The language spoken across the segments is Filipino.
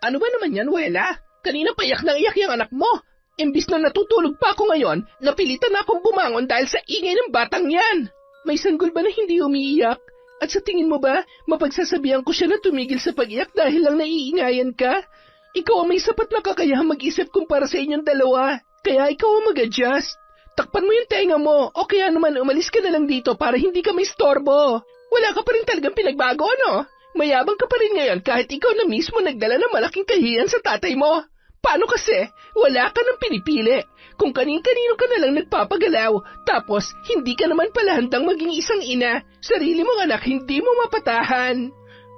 Ano ba naman yan, Wela? Kanina payak na iyak yung anak mo. Imbis na natutulog pa ako ngayon, napilitan na akong bumangon dahil sa ingay ng batang yan. May sanggol ba na hindi umiiyak? At sa tingin mo ba, mapagsasabihan ko siya na tumigil sa pag-iyak dahil lang naiingayan ka? Ikaw ang may sapat na kakayahang mag-isip kumpara sa inyong dalawa. Kaya ikaw ang mag-adjust. Takpan mo yung tenga mo, o kaya naman umalis ka na lang dito para hindi ka may storbo. Wala ka pa rin talagang pinagbago, ano? Mayabang ka pa rin ngayon kahit ikaw na mismo nagdala ng malaking kahiyan sa tatay mo. Paano kasi? Wala ka nang pinipili. Kung kanin-kanino ka na lang nagpapagalaw, tapos hindi ka naman pala handang maging isang ina, sarili mong anak hindi mo mapatahan.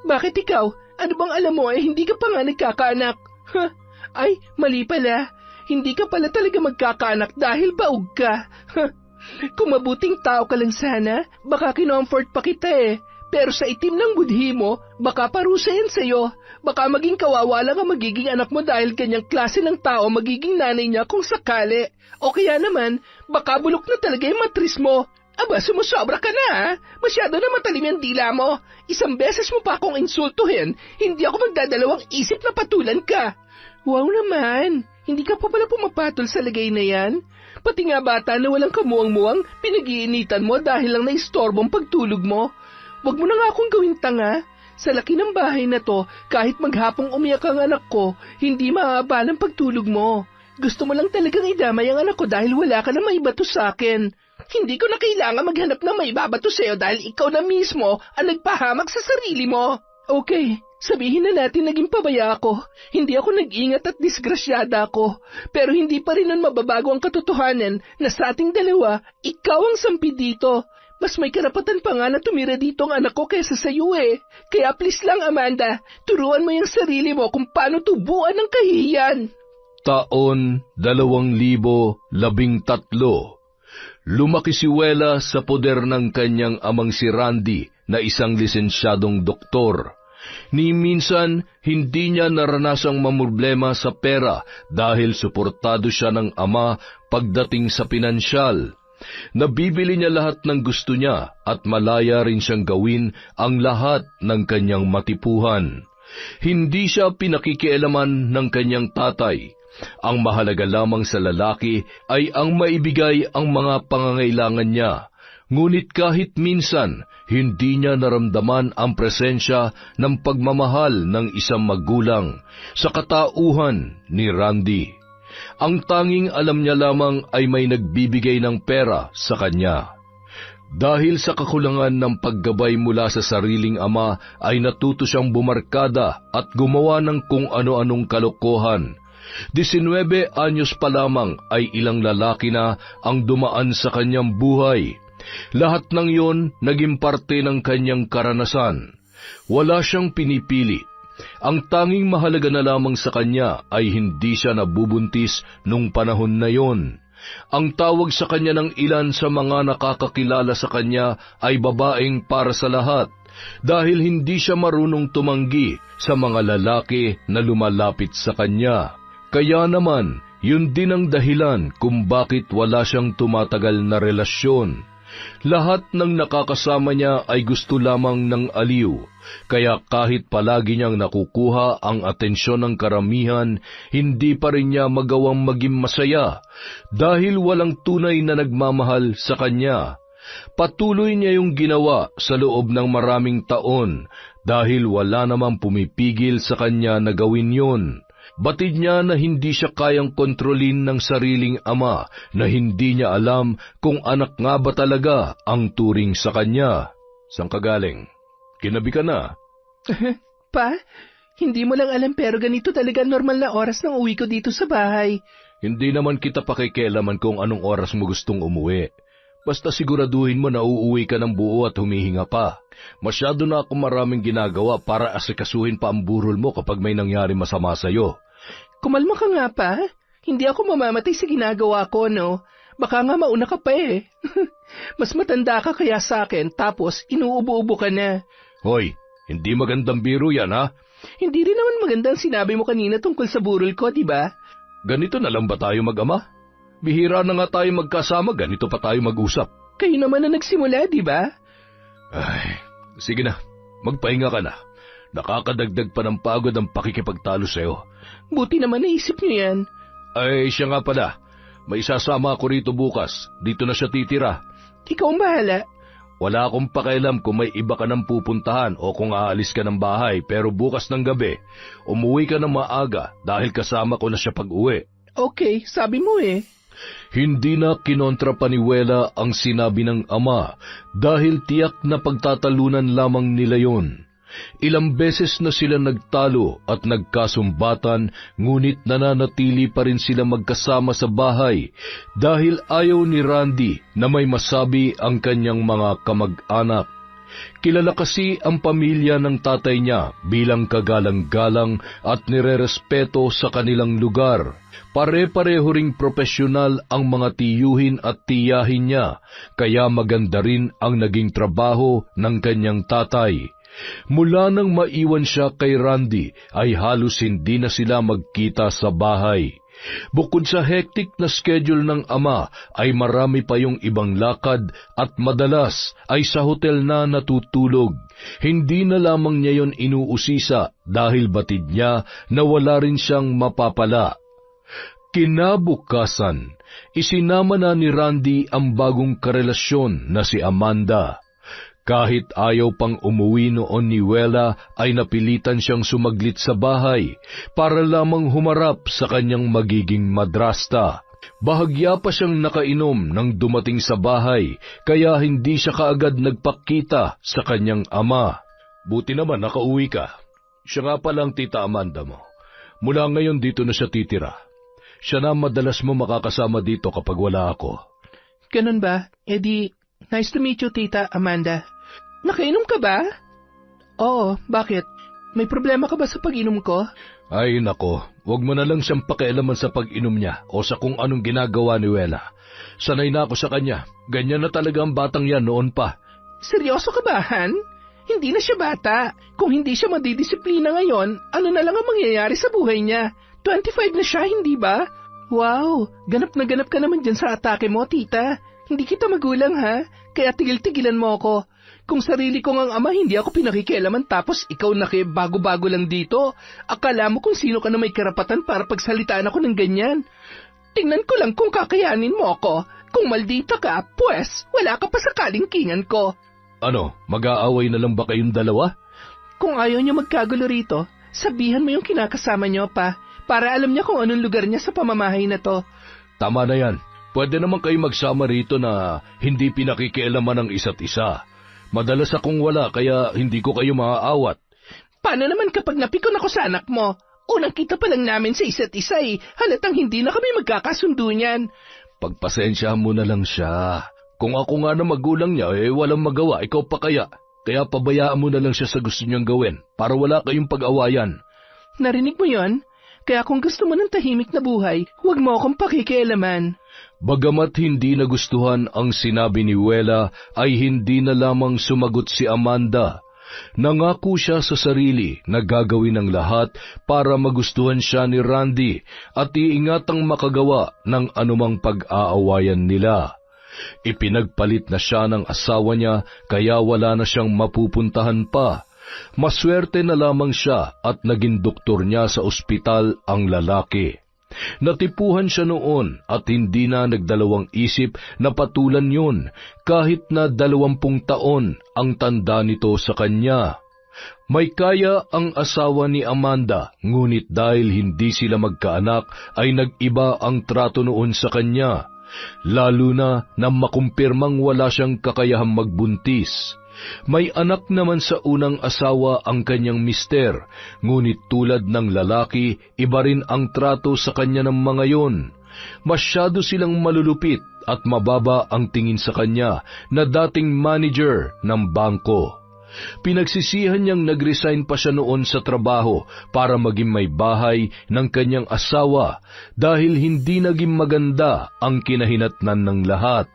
Bakit ikaw? Ano bang alam mo hindi ka pa nga nagkakaanak? Ay, mali pala. Hindi ka pala talaga magkakaanak dahil baog ka. Kung mabuting tao ka lang sana, baka kinomfort pa kita eh. Pero sa itim ng budhi mo, baka parusa yan sa'yo. Baka maging kawawa lang ang magiging anak mo dahil ganyang klase ng tao magiging nanay niya kung sakali. O kaya naman, baka bulok na talaga yung matris mo. Aba, sumusobra ka na ha? Masyado na matalim yung dila mo. Isang beses mo pa akong insultuhin, hindi ako magdadalawang isip na patulan ka. Wow naman, hindi ka pa pala pumapatol sa lagay na yan? Pati nga bata na walang kamuang-muang, pinag-iinitan mo dahil lang naistorbong pagtulog mo. Wag mo na nga akong gawin tanga. Sa laki ng bahay na to, kahit maghapong umiyak ang anak ko, hindi maaabala ang pagtulog mo. Gusto mo lang talagang idamay ang anak ko dahil wala ka na maibato sa akin. Hindi ko na kailangan maghanap ng maibabato sa'yo dahil ikaw na mismo ang nagpahamak sa sarili mo. Okay, sabihin na natin naging pabaya ako. Hindi ako nag-ingat at disgrasyada ako. Pero hindi pa rin nun mababago ang katotohanan na sa ating dalawa, ikaw ang sampi dito. Mas may karapatan pa nga na tumira dito ang anak ko kaysa sa iyo eh. Kaya please lang Amanda, turuan mo yung sarili mo kung paano tubuan ng kahihiyan. Taon 2013. Lumaki si Wela sa poder ng kanyang amang si Randy na isang lisensyadong doktor. Ni minsan, hindi niya naranasang mamroblema sa pera dahil suportado siya ng ama pagdating sa pinansyal. Nabibili niya lahat ng gusto niya at malaya rin siyang gawin ang lahat ng kanyang matipuhan. Hindi siya pinakikialaman ng kanyang tatay. Ang mahalaga lamang sa lalaki ay ang maibigay ang mga pangangailangan niya. Ngunit kahit minsan, hindi niya naramdaman ang presensya ng pagmamahal ng isang magulang sa katauhan ni Randy. Ang tanging alam niya lamang ay may nagbibigay ng pera sa kanya. Dahil sa kakulangan ng paggabay mula sa sariling ama ay natuto siyang bumarkada at gumawa ng kung ano-anong kalokohan. 19 anyos pa lamang ay ilang lalaki na ang dumaan sa kanyang buhay. Lahat ng iyon naging parte ng kanyang karanasan. Wala siyang pinipili. Ang tanging mahalaga na lamang sa kanya ay hindi siya nabubuntis nung panahon na yon. Ang tawag sa kanya ng ilan sa mga nakakakilala sa kanya ay babaeng para sa lahat, dahil hindi siya marunong tumanggi sa mga lalaki na lumalapit sa kanya. Kaya naman, yun din ang dahilan kung bakit wala siyang tumatagal na relasyon. Lahat ng nakakasama niya ay gusto lamang ng aliw, kaya kahit palagi niyang nakukuha ang atensyon ng karamihan, hindi pa rin niya magawang maging masaya dahil walang tunay na nagmamahal sa kanya. Patuloy niya yung ginawa sa loob ng maraming taon dahil wala namang pumipigil sa kanya na gawin yun. Batid niya na hindi siya kayang kontrolin ng sariling ama na hindi niya alam kung anak nga ba talaga ang turing sa kanya. Saan ka galing? Kinabi ka na? Pa, hindi mo lang alam pero ganito talaga normal na oras ng uwi ko dito sa bahay. Hindi naman kita pakikialaman kung anong oras mo gustong umuwi. Basta siguraduhin mo na uuwi ka ng buo at humihinga pa. Masyado na akong maraming ginagawa para asikasuhin pa ang burol mo kapag may nangyari masama sa'yo. Kumalma ka nga pa. Hindi ako mamamatay sa ginagawa ko, no? Baka nga mauna ka pa eh. Mas matanda ka kaya sa akin, tapos inuubo-ubo ka na. Hoy, hindi magandang biro yan, ha? Hindi rin naman magandang sinabi mo kanina tungkol sa burol ko, di ba? Ganito na lang ba tayo mag-ama? Bihira na nga tayo magkasama, ganito pa tayo mag-usap. Kayo naman na nagsimula, di ba? Ay, sige na, magpahinga ka na. Nakakadagdag pa ng pagod ang pakikipagtalo sa'yo. Buti naman naisip niyo yan. Ay, siya nga pala. May isasama ako rito bukas. Dito na siya titira. Ikaw ang bahala. Wala akong pakialam kung may iba ka nang pupuntahan o kung aalis ka ng bahay, pero bukas ng gabi, umuwi ka ng maaga dahil kasama ko na siya pag-uwi. Okay, sabi mo eh. Hindi na kinontra pa ni Wela ang sinabi ng ama dahil tiyak na pagtatalunan lamang nila yon. Ilang beses na sila nagtalo at nagkasumbatan, ngunit nananatili pa rin sila magkasama sa bahay dahil ayaw ni Randy na may masabi ang kanyang mga kamag-anak. Kilala kasi ang pamilya ng tatay niya bilang kagalang-galang at nirerespeto sa kanilang lugar. Pare-pareho ring propesyonal ang mga tiyuhin at tiyahin niya, kaya maganda rin ang naging trabaho ng kanyang tatay. Mula nang maiwan siya kay Randy ay halos hindi na sila magkita sa bahay. Bukod sa hectic na schedule ng ama ay marami pa yung ibang lakad at madalas ay sa hotel na natutulog. Hindi na lamang niya yon inuusisa dahil batid niya na wala rin siyang mapapala. Kinabukasan, isinama na ni Randy ang bagong karelasyon na si Amanda. Kahit ayaw pang umuwi noon ni Wela ay napilitan siyang sumaglit sa bahay para lamang humarap sa kanyang magiging madrasta. Bahagya pa siyang nakainom nang dumating sa bahay kaya hindi siya kaagad nagpakita sa kanyang ama. Buti naman nakauwi ka. Siya nga palang tita Amanda mo. Mula ngayon dito na siya titira. Siya na madalas mo makakasama dito kapag wala ako. Ganun ba? Nice to meet you, tita Amanda. Nakainom ka ba? Oo, bakit? May problema ka ba sa pag-inom ko? Ay nako, wag mo na lang siyang pakialaman sa pag-inom niya o sa kung anong ginagawa ni Wela. Sanay na ako sa kanya. Ganyan na talaga ang batang yan noon pa. Seryoso ka ba, Han? Hindi na siya bata. Kung hindi siya madidisiplina ngayon, ano na lang ang mangyayari sa buhay niya? 25 na siya, hindi ba? Wow, ganap na ganap ka naman dyan sa atake mo, tita. Hindi kita magulang, ha? Kaya tigil-tigilan mo ako. Kung sarili ko ngang ama, hindi ako pinakikialaman tapos ikaw bago-bago lang dito. Akala mo kung sino ka na may karapatan para pagsalitaan ako ng ganyan. Tingnan ko lang kung kakayanin mo ako. Kung maldita ka, pues, wala ka pa sa kalingkingan ko. Ano, mag-aaway na lang ba kayong dalawa? Kung ayaw niya magkagulo rito, sabihan mo yung kinakasama niyo pa, para alam niya kung anong lugar niya sa pamamahay na to. Tama na yan. Pwede naman kayo magsama rito na hindi pinakikialaman ng isa't isa. Madalas akong wala kaya hindi ko kayo maaawat. Paano naman kapag napikon ako sa anak mo? Unang kita pa lang namin sa isa't isa eh. Halatang hindi na kami magkakasundo niyan. Pagpasensyahan mo na lang siya. Kung ako nga na magulang niya, walang magawa, ikaw pa kaya. Kaya pabayaan mo na lang siya sa gusto niyang gawin para wala kayong pag-awayan. Narinig mo yon? Kaya kung gusto mo ng tahimik na buhay, huwag mo akong pakikialaman. Bagamat hindi nagustuhan ang sinabi ni Wela, ay hindi na lamang sumagot si Amanda. Nangako siya sa sarili na gagawin ang lahat para magustuhan siya ni Randy at iingatang makagawa ng anumang pag-aawayan nila. Ipinagpalit na siya ng asawa niya kaya wala na siyang mapupuntahan pa. Maswerte na lamang siya at naging doktor niya sa ospital ang lalaki. Natipuhan siya noon at hindi na nagdalawang isip na patulan yun kahit na 20 taon ang tanda nito sa kanya. May kaya ang asawa ni Amanda, ngunit dahil hindi sila magkaanak ay nag-iba ang trato noon sa kanya, lalo na makumpirmang wala siyang kakayahang magbuntis. May anak naman sa unang asawa ang kanyang mister, ngunit tulad ng lalaki, iba rin ang trato sa kanya ng mga yon. Masyado silang malulupit at mababa ang tingin sa kanya na dating manager ng bangko. Pinagsisihan niyang nag-resign pa siya noon sa trabaho para maging may bahay ng kanyang asawa dahil hindi naging maganda ang kinahinatnan ng lahat.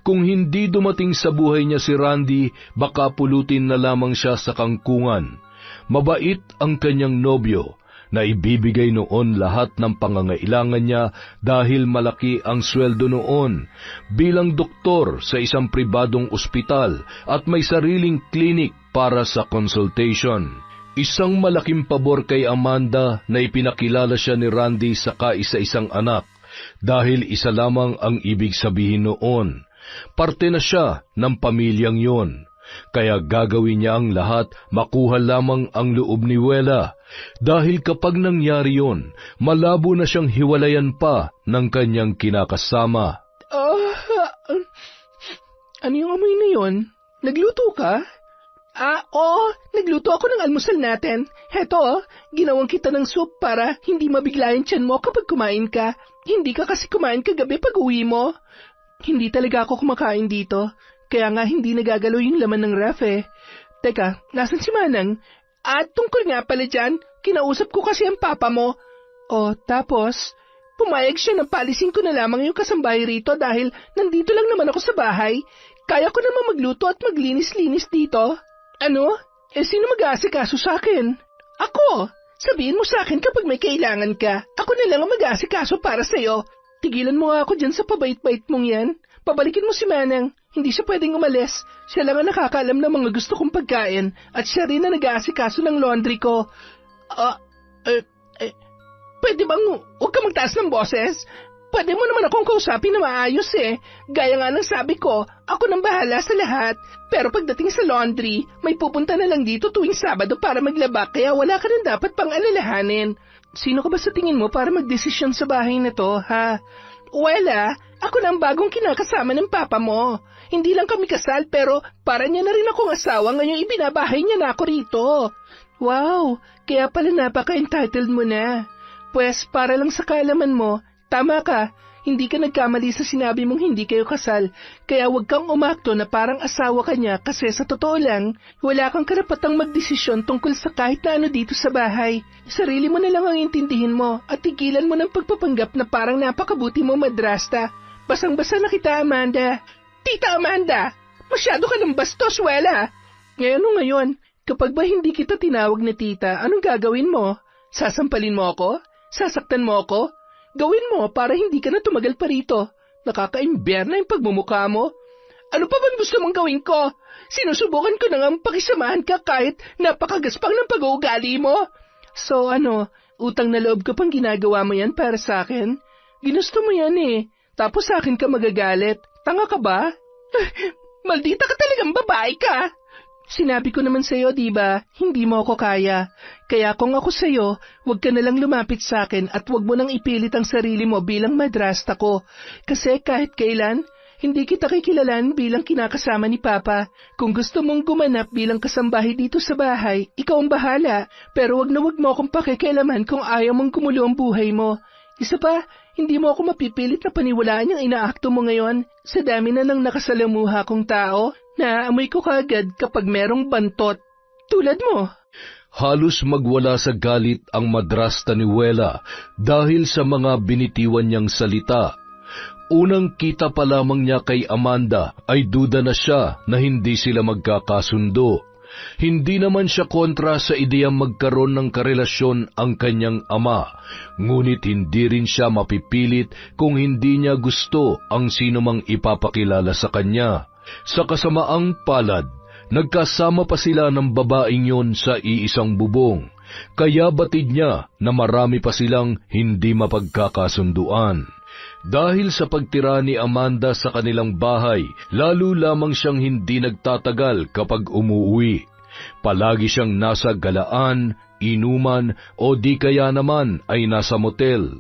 Kung hindi dumating sa buhay niya si Randy, baka pulutin na lamang siya sa kangkungan. Mabait ang kanyang nobyo na ibibigay noon lahat ng pangangailangan niya dahil malaki ang sweldo noon bilang doktor sa isang pribadong ospital at may sariling klinik para sa consultation. Isang malaking pabor kay Amanda na ipinakilala siya ni Randy sa kaisa-isang anak dahil isa lamang ang ibig sabihin noon. Parte na siya ng pamilyang yon. Kaya gagawin niya ang lahat makuha lamang ang loob ni Wela dahil kapag nangyari yon, malabo na siyang hiwalayan pa ng kanyang kinakasama. Ano yung amoy na yun? Nagluto ka? Oo, nagluto ako ng almusal natin. Heto, ginawang kita ng soup para hindi mabigla yung tiyan mo kapag kumain ka. Hindi ka kasi kumain kagabi pag uwi mo. Hindi talaga ako kumakain dito. Kaya nga hindi nagagalaw yung laman ng ref eh. Teka, nasan si Manang? At tungkol nga pala dyan, kinausap ko kasi ang papa mo. Tapos, pumayag siya na palisin ko na lamang yung kasambahay rito dahil nandito lang naman ako sa bahay. Kaya ko naman magluto at maglinis-linis dito. Ano? Sino mag-aasikaso sa akin? Ako! Sabihin mo sa akin kapag may kailangan ka. Ako na lang ang mag-aasikaso para sa'yo. Tigilan mo nga ako dyan sa pabait-bait mong yan. Pabalikin mo si Manang. Hindi siya pwedeng umalis. Siya lang ang nakakaalam ng mga gusto kong pagkain at siya rin na nag-aasikaso ng laundry ko. Pwede bang huwag ka magtaas ng boses? Pwede mo naman akong kausapin na maayos eh. Gaya nga ng sabi ko, ako nang bahala sa lahat. Pero pagdating sa laundry, may pupunta na lang dito tuwing Sabado para maglaba kaya wala ka nang dapat pang alalahanin. Sino ka ba sa tingin mo para magdesisyon sa bahay na to, ha? Wala, ako na ang bagong kinakasama ng papa mo. Hindi lang kami kasal pero para niya na rin akong asawa ngayong ibinabahay niya na ako rito. Wow, kaya pala napaka-entitled mo na. Pues para lang sa kaalaman mo, tama ka, hindi ka nagkamali sa sinabi mong hindi kayo kasal, kaya huwag kang umakto na parang asawa ka niya kasi sa totoo lang, wala kang karapatang magdesisyon tungkol sa kahit na ano dito sa bahay. Sarili mo na lang ang intindihin mo at tigilan mo ng pagpapanggap na parang napakabuti mo madrasta. Basang-basa na kita, Amanda. Tita Amanda, masyado ka ng bastos, Wela. Ngayon, kapag ba hindi kita tinawag na tita, anong gagawin mo? Sasampalin mo ako? Sasaktan mo ako? Gawin mo para hindi ka na tumagal pa rito. Nakaka-imber na yung pagmumukha mo. Ano pa bang gusto mong gawin ko? Sinusubukan ko na nga pakisamahan ka kahit napakagaspang ng pag-uugali mo. So utang na loob ka pang ginagawa mo yan para sa akin? Ginusto mo yan eh. Tapos sa akin ka magagalit. Tanga ka ba? Maldita ka talagang babae ka. Sinabi ko naman sa'yo, diba, hindi mo ako kaya. Kaya kung ako sa'yo, huwag ka nalang lumapit sa akin at huwag mo nang ipilit ang sarili mo bilang madrasta ko. Kasi kahit kailan, hindi kita kikilalan bilang kinakasama ni Papa. Kung gusto mong gumanap bilang kasambahay dito sa bahay, ikaw ang bahala. Pero huwag na huwag mo akong pakikialaman kung ayaw mong gumulo ang buhay mo. Isa pa, hindi mo ako mapipilit na paniwalaan yung inaakto mo ngayon. Sa dami na ng nakasalamuha kong tao, naamoy ko kaagad kapag merong bantot. Tulad mo. Halos magwala sa galit ang madrasta ni Wela dahil sa mga binitiwan niyang salita. Unang kita pa lamang niya kay Amanda ay duda na siya na hindi sila magkakasundo. Hindi naman siya kontra sa ideyang magkaroon ng karelasyon ang kanyang ama, ngunit hindi rin siya mapipilit kung hindi niya gusto ang sinumang ipapakilala sa kanya. Sa kasamaang palad, nagkasama pa sila ng babaeng yon sa iisang bubong, kaya batid niya na marami pa silang hindi mapagkakasunduan. Dahil sa pagtira ni Amanda sa kanilang bahay, lalo lamang siyang hindi nagtatagal kapag umuwi. Palagi siyang nasa galaan, inuman o di kaya naman ay nasa motel.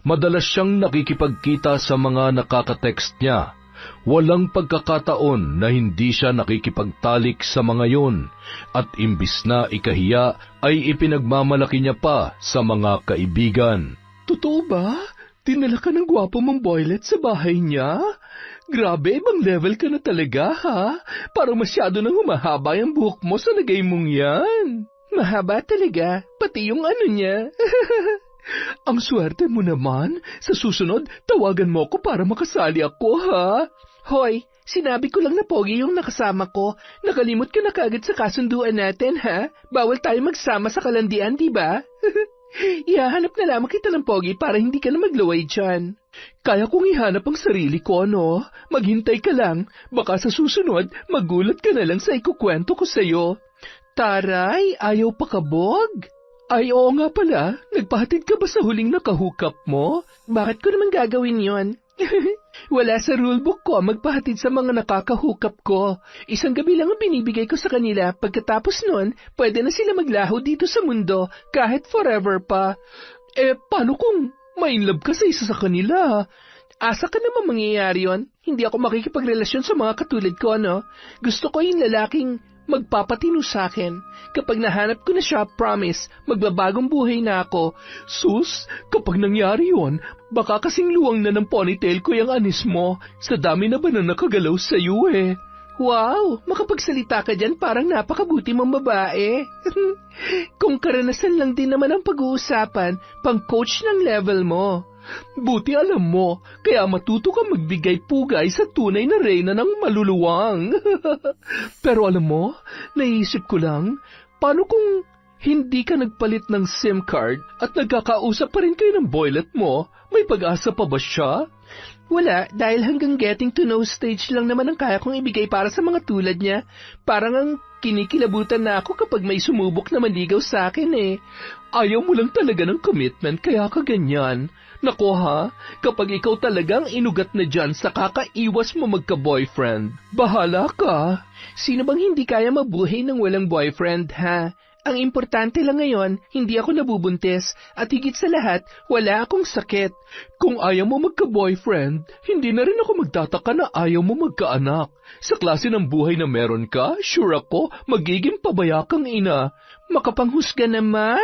Madalas siyang nakikipagkita sa mga nakaka-text niya. Walang pagkakataon na hindi siya nakikipagtalik sa mga yon at imbis na ikahiya ay ipinagmamalaki niya pa sa mga kaibigan. Totoo ba? Dinala ka ng gwapo mong boylet sa bahay niya? Grabe, ibang level ka na talaga, ha? Parang masyado nang humahaba yung buhok mo sa lagay mong yan. Mahaba talaga, pati yung ano niya. Ang swerte mo naman. Sa susunod, tawagan mo ako para makasali ako, ha? Hoy, sinabi ko lang na pogi yung nakasama ko. Nakalimot ka na kagad sa kasunduan natin, ha? Bawal tayo magsama sa kalandian, di ba? Ihahanap na lamang kita ng pogi para hindi ka na maglaway dyan. Kaya kong ihanap ang sarili ko, no? Maghintay ka lang. Baka sa susunod, magulat ka na lang sa ikukwento ko sa'yo. Taray, ayaw pakabog? Ay, oo nga pala. Nagpahatid ka ba sa huling nakahook up mo? Bakit ko naman gagawin yon? Wala sa rulebook ko magpahatid sa mga nakaka-hook up ko. Isang gabi lang ang binibigay ko sa kanila. Pagkatapos nun, pwede na sila maglaho dito sa mundo kahit forever pa. Paano kung ma-inlove ka sa isa sa kanila? Asa ka naman mangyayari yon? Hindi ako makikipagrelasyon sa mga katulad ko, no? Gusto ko yung lalaking magpapatino sa akin. Kapag nahanap ko na siya, promise, magbabagong buhay na ako. Sus, kapag nangyari yon, baka kasing luwang na ng ponytail ko yung anis mo. Sa dami na ba na nakagalaw sa'yo eh? Wow, makapagsalita ka dyan parang napakabuti mong babae. Kung karanasan lang din naman ang pag-uusapan, pang-coach ng level mo. Buti alam mo, kaya matuto kang magbigay pugay sa tunay na reyna ng maluluwang. Pero alam mo, naisip ko lang, paano kung hindi ka nagpalit ng SIM card at nagkakausap pa rin kayo ng boylet mo? May pag-asa pa ba siya? Wala, dahil hanggang getting to know stage lang naman ang kaya kong ibigay para sa mga tulad niya. Parang ang kinikilabutan na ako kapag may sumubok na manligaw sa akin eh. Ayaw mo lang talaga ng commitment kaya ka ganyan. Nako ha, kapag ikaw talagang inugat na dyan sa kakaiwas mo magka-boyfriend, bahala ka. Sino bang hindi kaya mabuhay ng walang boyfriend ha? Ang importante lang ngayon, hindi ako nabubuntis at higit sa lahat, wala akong sakit. Kung ayaw mo magka-boyfriend, hindi na rin ako magtataka na ayaw mo magkaanak. Sa klase ng buhay na meron ka, sure ako, magiging pabaya kang ina. Makapanghusga naman.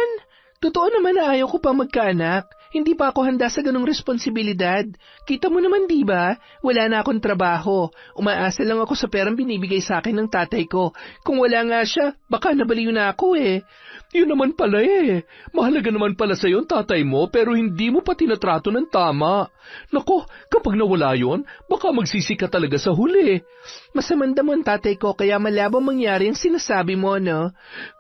Totoo naman na ayaw ko pang magkaanak. Hindi pa ako handa sa ganong responsibilidad. Kita mo naman diba, wala na akong trabaho. Umaasa lang ako sa perang binibigay sa akin ng tatay ko. Kung wala nga siya, baka nabaliw na ako eh. Yun naman pala eh. Mahalaga naman pala sa'yo ang tatay mo pero hindi mo pa tinatrato ng tama. Nako, kapag nawala yon, baka magsisi ka talaga sa huli. Masamanda mo ang tatay ko kaya malabang mangyari ang sinasabi mo, no?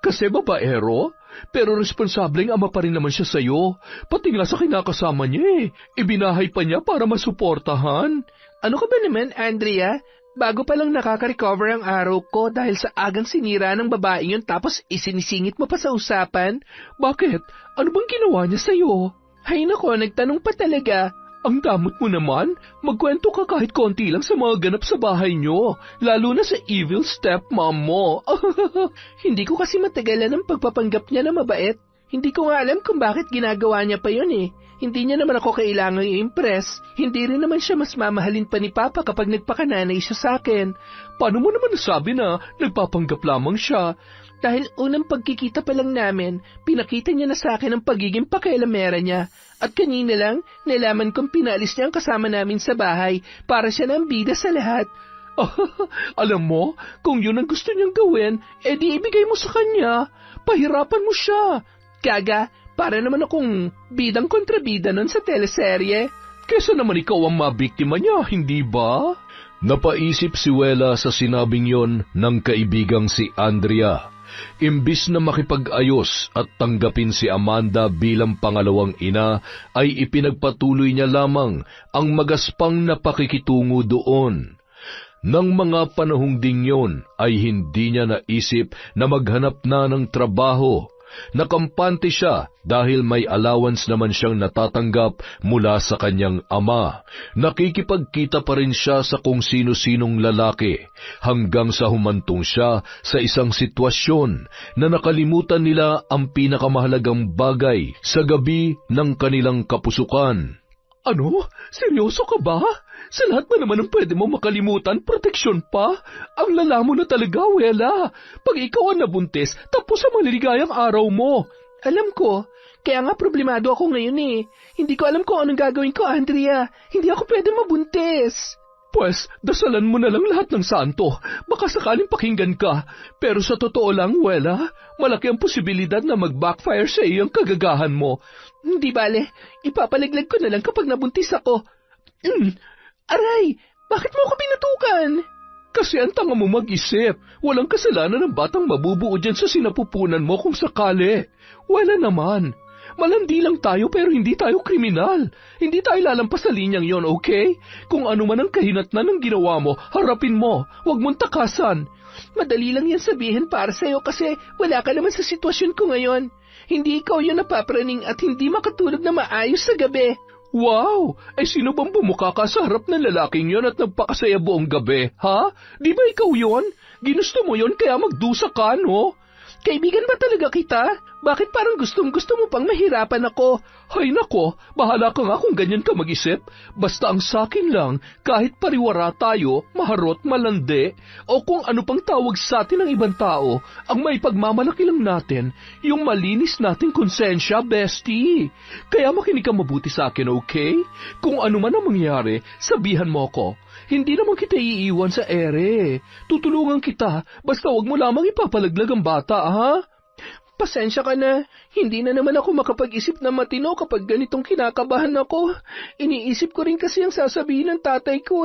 Kasi babaero? Pero responsableng ama pa rin naman siya sa'yo. Pati nga sa kinakasama niya eh. Ibinahay pa niya para masuportahan. Ano ka ba naman, Andrea? Bago pa lang nakaka-recover ang araw ko dahil sa agang sinira ng babaeng yun tapos isinisingit mo pa sa usapan? Bakit? Ano bang ginawa niya sa'yo? Hay nako, nagtanong pa talaga. Ang damot mo naman, magkwento ka kahit konti lang sa mga ganap sa bahay niyo, lalo na sa evil stepmom mo. Hindi ko kasi matagalan ang pagpapanggap niya na mabait. Hindi ko nga alam kung bakit ginagawa niya pa yun eh. Hindi niya naman ako kailangang i-impress. Hindi rin naman siya mas mamahalin pa ni Papa kapag nagpakananay siya sa akin. Paano mo naman nasabi na nagpapanggap lamang siya? Dahil unang pagkikita pa lang namin, pinakita niya na sa akin ang pagiging pakialamera niya. At kanina lang, nalaman kong pinalis niya ang kasama namin sa bahay para siya na ang bida sa lahat. Alam mo, kung yun ang gusto niyang gawin, edi ibigay mo sa kanya. Pahirapan mo siya. Gaga, para naman akong bidang kontrabida nun sa teleserye. Kesa naman ikaw ang mabiktima niya, hindi ba? Napaisip si Wela sa sinabing yon ng kaibigang si Andrea. Imbis na makipag-ayos at tanggapin si Amanda bilang pangalawang ina, ay ipinagpatuloy niya lamang ang magaspang na pakikitungo doon. Nang mga panahong ding yon ay hindi niya naisip na maghanap na ng trabaho. Nakampante siya dahil may allowance naman siyang natatanggap mula sa kanyang ama. Nakikipagkita pa rin siya sa kung sino-sinong lalaki hanggang sa humantong siya sa isang sitwasyon na nakalimutan nila ang pinakamahalagang bagay sa gabi ng kanilang kapusukan. Ano? Seryoso ka ba? Sa lahat ba naman ang pwede mo makalimutan, proteksyon pa? Ang lala mo na talaga, Wela. Pag ikaw ang nabuntis, tapos ang maliligayang araw mo. Alam ko. Kaya nga problemado ako ngayon eh. Hindi ko alam kung anong gagawin ko, Andrea. Hindi ako pwede mabuntis. Pues, dasalan mo na lang lahat ng santo. Baka sakaling pakinggan ka. Pero sa totoo lang, Wela, malaki ang posibilidad na mag-backfire sa iyo ang kagagahan mo. Hindi bale, ipapalaglag ko na lang kapag nabuntis ako. Aray, bakit mo ako binatukan? Kasi ang tanga mo mag-isip. Walang kasalanan ng batang mabubuo dyan sa sinapupunan mo kung sakali. Wala naman. Malandi lang tayo pero hindi tayo kriminal. Hindi tayo lalampas sa linyang yon, okay? Kung ano man ang kahinatnan ng ginawa mo, harapin mo. Huwag mong takasan. Madali lang yan sabihin para sa'yo kasi wala ka naman sa sitwasyon ko ngayon. Hindi ikaw yung napapraning at hindi makatulog na maayos sa gabi. Wow! Ay sino bang bumuka ka sa harap ng lalaking yon at nagpakasaya buong gabi, ha? Di ba ikaw yon? Ginusto mo yon kaya magdusa ka, no? Kaibigan ba talaga kita? Bakit parang gustong-gusto mo pang mahirapan ako? Hay nako, bahala ka nga kung ganyan ka mag-isip. Basta ang sakin lang, kahit pariwara tayo, maharot, malandi, o kung ano pang tawag sa atin ng ibang tao, ang may pagmamalaki lang natin, yung malinis nating konsensya, bestie. Kaya makinig ka mabuti sa akin, okay? Kung ano man ang mangyari, sabihan mo ko. Hindi naman kita iiwan sa ere. Tutulungan kita, basta wag mo lamang ipapalaglag ang bata, ha? Pasensya ka na, hindi na naman ako makapag-isip na matino kapag ganitong kinakabahan ako. Iniisip ko rin kasi ang sasabihin ng tatay ko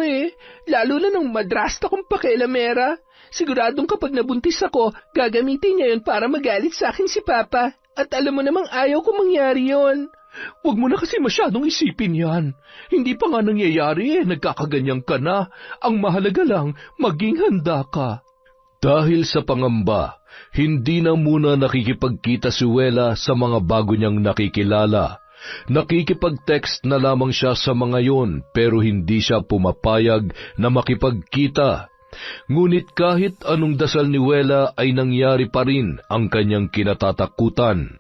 lalo na ng madrasta kong pakialamera. Siguradong kapag nabuntis ako, gagamitin niya yun para magalit sa akin si Papa. At alam mo namang ayaw ko mangyari yon. Huwag mo na kasi masyadong isipin yan. Hindi pa nga nangyayari nagkakaganyan ka na. Ang mahalaga lang, maging handa ka. Dahil sa pangamba, hindi na muna nakikipagkita si Wela sa mga bago niyang nakikilala. Nakikipag-text na lamang siya sa mga yon pero hindi siya pumapayag na makipagkita. Ngunit kahit anong dasal ni Wela ay nangyari pa rin ang kanyang kinatatakutan.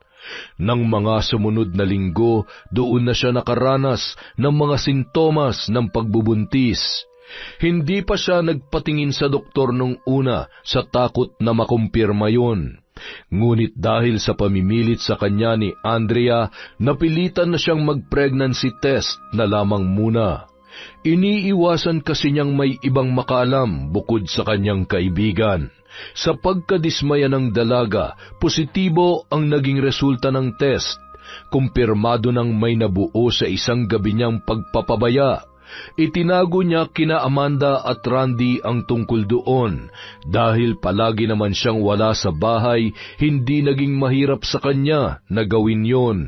Nang mga sumunod na linggo, doon na siya nakaranas ng mga sintomas ng pagbubuntis. Hindi pa siya nagpatingin sa doktor nung una sa takot na makumpirma yun. Ngunit dahil sa pamimilit sa kanya ni Andrea, napilitan na siyang mag-pregnancy test na lamang muna. Iniiwasan kasi niyang may ibang makaalam bukod sa kanyang kaibigan. Sa pagkadismaya ng dalaga, positibo ang naging resulta ng test. Kumpirmado ng may nabuo sa isang gabi niyang pagpapabaya. Itinago niya kina Amanda at Randy ang tungkol doon. Dahil palagi naman siyang wala sa bahay, hindi naging mahirap sa kanya na gawin yon.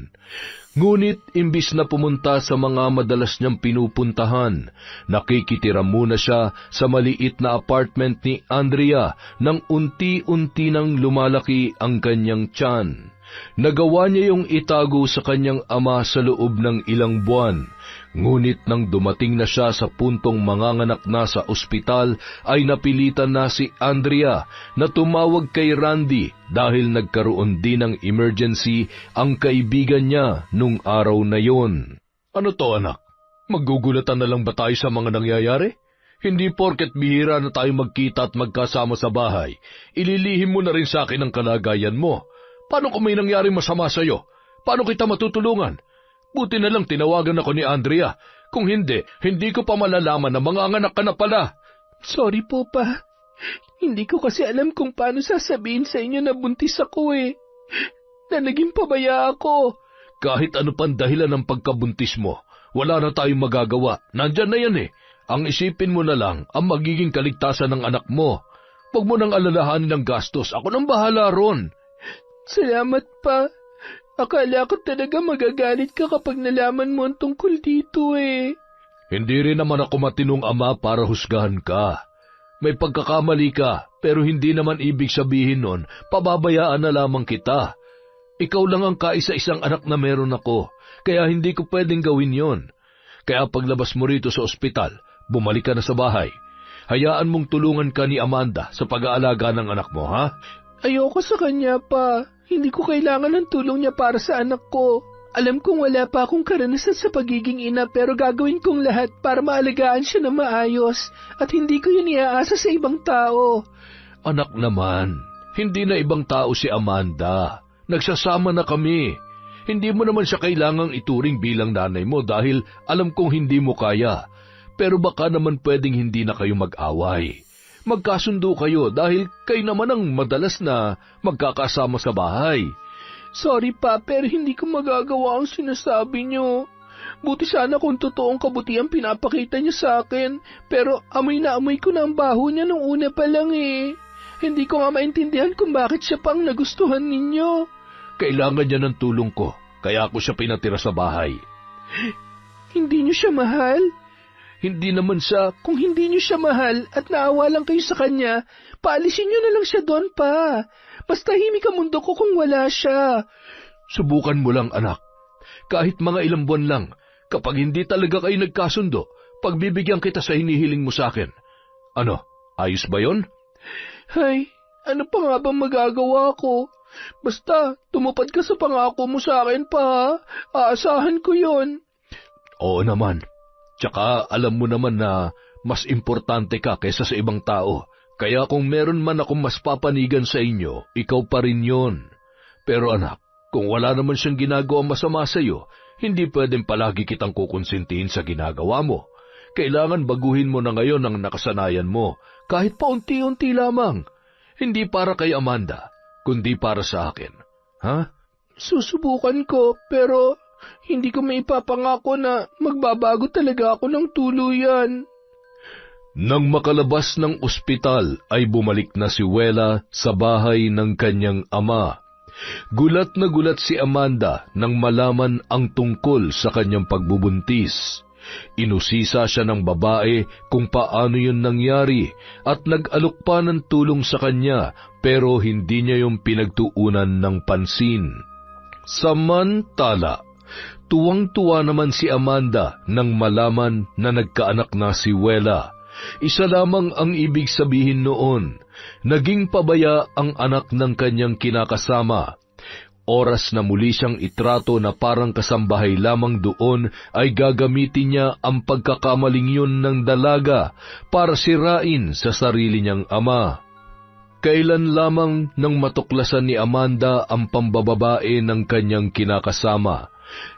Ngunit imbis na pumunta sa mga madalas niyang pinupuntahan, nakikitira muna siya sa maliit na apartment ni Andrea nang unti-unti nang lumalaki ang kanyang tiyan. Nagawa niya yung itago sa kanyang ama sa loob ng ilang buwan. Ngunit nang dumating na siya sa puntong manganganak na sa ospital, ay napilitan na si Andrea na tumawag kay Randy dahil nagkaroon din ng emergency ang kaibigan niya nung araw na yon. Ano to, anak? Magugulatan na lang ba tayo sa mga nangyayari? Hindi porket bihira na tayo magkita at magkasama sa bahay, ililihim mo na rin sa akin ang kalagayan mo. Paano kung may nangyari masama sa'yo? Paano kita matutulungan? Buti na lang tinawagan ako ni Andrea. Kung hindi, hindi ko pa malalaman na manganganak ka na pala. Sorry po, Pa. Hindi ko kasi alam kung paano sasabihin sa inyo na buntis ako na naging pabaya ako. Kahit ano pang dahilan ng pagkabuntis mo, wala na tayong magagawa. Nandyan na yan Ang isipin mo na lang ang magiging kaligtasan ng anak mo. Huwag mo nang alalahanin ng gastos. Ako nang bahala ron. Salamat, Pa. Akala ko talaga magagalit ka kapag nalaman mo ang tungkol dito Hindi rin naman ako matinong ama para husgahan ka. May pagkakamali ka, pero hindi naman ibig sabihin nun, pababayaan na lamang kita. Ikaw lang ang kaisa-isang anak na meron ako, kaya hindi ko pwedeng gawin yon. Kaya paglabas mo rito sa ospital, bumalik ka na sa bahay. Hayaan mong tulungan ka ni Amanda sa pag-aalaga ng anak mo, ha? Ayoko sa kanya, Pa. Hindi ko kailangan ng tulong niya para sa anak ko. Alam kong wala pa akong karanasan sa pagiging ina pero gagawin kong lahat para maalagaan siya na maayos at hindi ko yun iaasa sa ibang tao. Anak naman, hindi na ibang tao si Amanda. Nagsasama na kami. Hindi mo naman siya kailangang ituring bilang nanay mo dahil alam kong hindi mo kaya. Pero baka naman pwedeng hindi na kayo mag-away. Magkasundo kayo dahil kayo naman ang madalas na magkakasama sa bahay. Sorry, Pa, pero hindi ko magagawa ang sinasabi niyo. Buti sana kung totoong kabutihan pinapakita niya sa akin, pero amoy na amoy ko na ang baho niya nung una pa lang Hindi ko nga maintindihan kung bakit siya pang nagustuhan ninyo. Kailangan niya ng tulong ko. kaya ako siya pinatira sa bahay. Hindi niyo siya mahal? Hindi naman siya. Kung hindi niyo siya mahal at naawa lang kayo sa kanya, paalisin niyo na lang siya doon pa. Mas tahimik ang mundo ko kung wala siya. Subukan mo lang, anak. Kahit mga ilang buwan lang, kapag hindi talaga kayo nagkasundo, pagbibigyan kita sa hinihiling mo sa akin. Ano, ayos ba yon? Ay, ano pa nga bang magagawa ko? Basta, tumupad ka sa pangako mo sa akin pa. Aasahan ko yon. Oo naman. Tsaka alam mo naman na mas importante ka kaysa sa ibang tao. Kaya kung meron man akong mas papanigan sa inyo, ikaw pa rin yon. Pero anak, kung wala naman siyang ginagawa masama sa iyo, hindi pwedeng palagi kitang kukonsintihin sa ginagawa mo. Kailangan baguhin mo na ngayon ang nakasanayan mo, kahit paunti-unti lamang. Hindi para kay Amanda, kundi para sa akin. Ha? Susubukan ko, pero hindi ko maipapangako na magbabago talaga ako ng tuluyan. Nang makalabas ng ospital ay bumalik na si Wela sa bahay ng kanyang ama. Gulat na gulat si Amanda nang malaman ang tungkol sa kanyang pagbubuntis. Inusisa siya ng babae kung paano yun nangyari at nag-alok pa ng tulong sa kanya pero hindi niya yung pinagtuunan ng pansin. Samantala, tuwang-tuwa naman si Amanda nang malaman na nagkaanak na si Wela. Isa lamang ang ibig sabihin noon, naging pabaya ang anak ng kanyang kinakasama. Oras na muli siyang itrato na parang kasambahay lamang doon ay gagamitin niya ang pagkakamaling yun ng dalaga para sirain sa sarili niyang ama. Kailan lamang nang matuklasan ni Amanda ang pambababae ng kanyang kinakasama.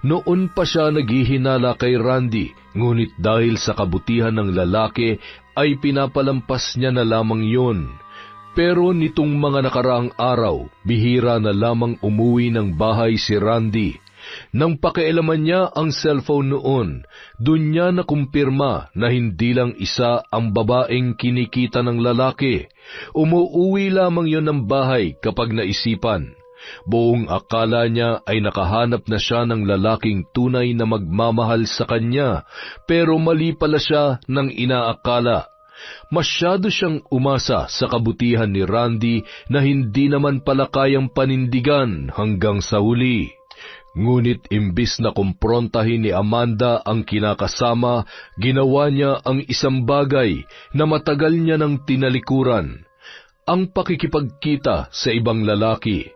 Noon pa siya naghihinala kay Randy, ngunit dahil sa kabutihan ng lalaki ay pinapalampas niya na lamang yun. Pero nitong mga nakaraang araw, bihira na lamang umuwi ng bahay si Randy. Nang pakialaman niya ang cellphone noon, dun niya nakumpirma na hindi lang isa ang babaeng kinikita ng lalaki. Umuuwi lamang yon ng bahay kapag naisipan. Buong akala niya ay nakahanap na siya ng lalaking tunay na magmamahal sa kanya, pero mali pala siya ng inaakala. Masyado siyang umasa sa kabutihan ni Randy na hindi naman pala kayang panindigan hanggang sa huli. Ngunit imbis na kumprontahin ni Amanda ang kinakasama, ginawa niya ang isang bagay na matagal niya nang tinalikuran, ang pakikipagkita sa ibang lalaki.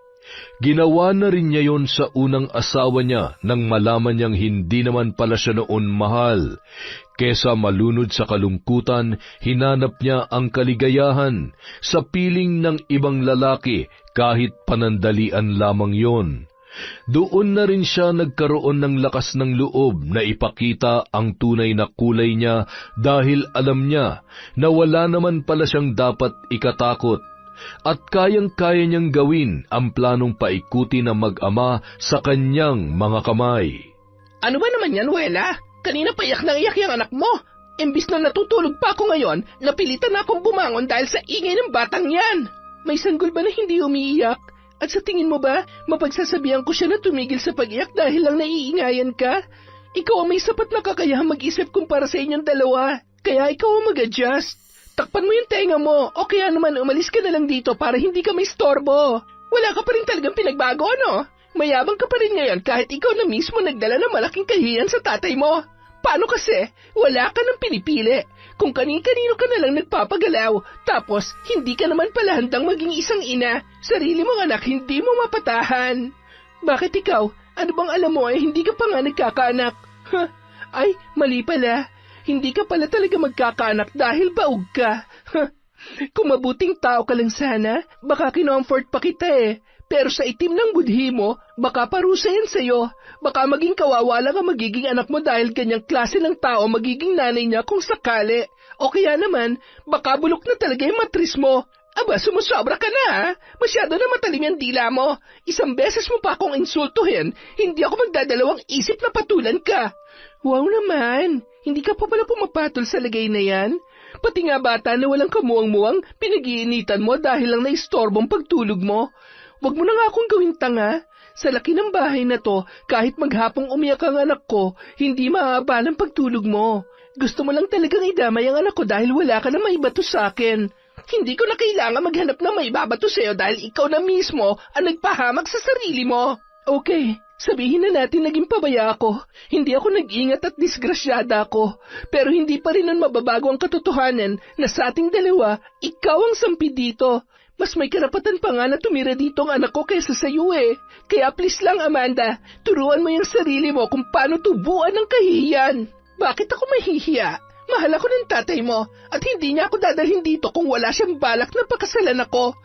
Ginawa na rin niya yon sa unang asawa niya nang malaman niyang hindi naman pala siya noon mahal. Kesa malunod sa kalungkutan, hinanap niya ang kaligayahan sa piling ng ibang lalaki kahit panandalian lamang yon. Doon na rin siya nagkaroon ng lakas ng loob na ipakita ang tunay na kulay niya dahil alam niya na wala naman pala siyang dapat ikatakot. At kayang-kaya niyang gawin ang planong paikuti ng mag-ama sa kanyang mga kamay. Ano ba naman yan, Wela? Kanina payak nang iyak yung anak mo. Imbis na natutulog pa ako ngayon, napilitan akong bumangon dahil sa ingay ng batang yan. May sanggol ba na hindi umiiyak? At sa tingin mo ba, mapagsasabihan ko siya na tumigil sa pag-iyak dahil lang naiingayan ka? Ikaw ang may sapat na kakayahang mag-isip kumpara sa inyong dalawa. Kaya ikaw ang mag-adjust. Takpan mo yung tenga mo, o kaya naman umalis ka na lang dito para hindi ka may storbo. Wala ka pa rin talagang pinagbago, ano? Mayabang ka pa rin ngayon kahit ikaw na mismo nagdala ng malaking kahiyan sa tatay mo. Paano kasi? Wala ka nang pinipili. Kung kanin-kanino ka na lang nagpapagalaw, tapos hindi ka naman pala handang maging isang ina, sarili mong anak hindi mo mapatahan. Bakit ikaw? Ano bang alam mo hindi ka pa nga nagkakaanak? Ay, mali pala. Hindi ka pala talaga magkakaanak dahil baog ka. Kung mabuting tao ka lang sana, baka kinomfort pa kita Pero sa itim ng budhi mo, baka parusa yan sa'yo. Baka maging kawawa lang ang magiging anak mo dahil ganyang klase ng tao magiging nanay niya kung sakali. O kaya naman, baka bulok na talaga yung matris mo. Aba, sumusobra ka na Masyado na matalim yung dila mo. Isang beses mo pa akong insultuhin, hindi ako magdadalawang isip na patulan ka. Wow naman, hindi ka pa pala pumapatol sa lagay na yan? Pati nga bata na walang kamuwang-muwang, pinag-iinitan mo dahil lang naistorbong pagtulog mo. Huwag mo na nga akong gawing tanga. Sa laki ng bahay na to, kahit maghapong umiyak ang anak ko, hindi maaabala ang pagtulog mo. Gusto mo lang talagang idamay ang anak ko dahil wala ka na maibato sa akin. Hindi ko na kailangan maghanap ng maibabato sa'yo dahil ikaw na mismo ang nagpahamak sa sarili mo. Okay, sabihin na natin naging pabaya ako. Hindi ako nag-ingat at disgrasyada ako. Pero hindi pa rin nun mababago ang katotohanan na sa ating dalawa, ikaw ang sampi dito. Mas may karapatan pa nga na tumira dito ang anak ko kaysa sa iyo eh. Kaya please lang Amanda, turuan mo yung sarili mo kung paano tubuan ng kahihiyan. Bakit ako mahihiya? Mahal ako ng tatay mo at hindi niya ako dadalhin dito kung wala siyang balak na pakasalan ako.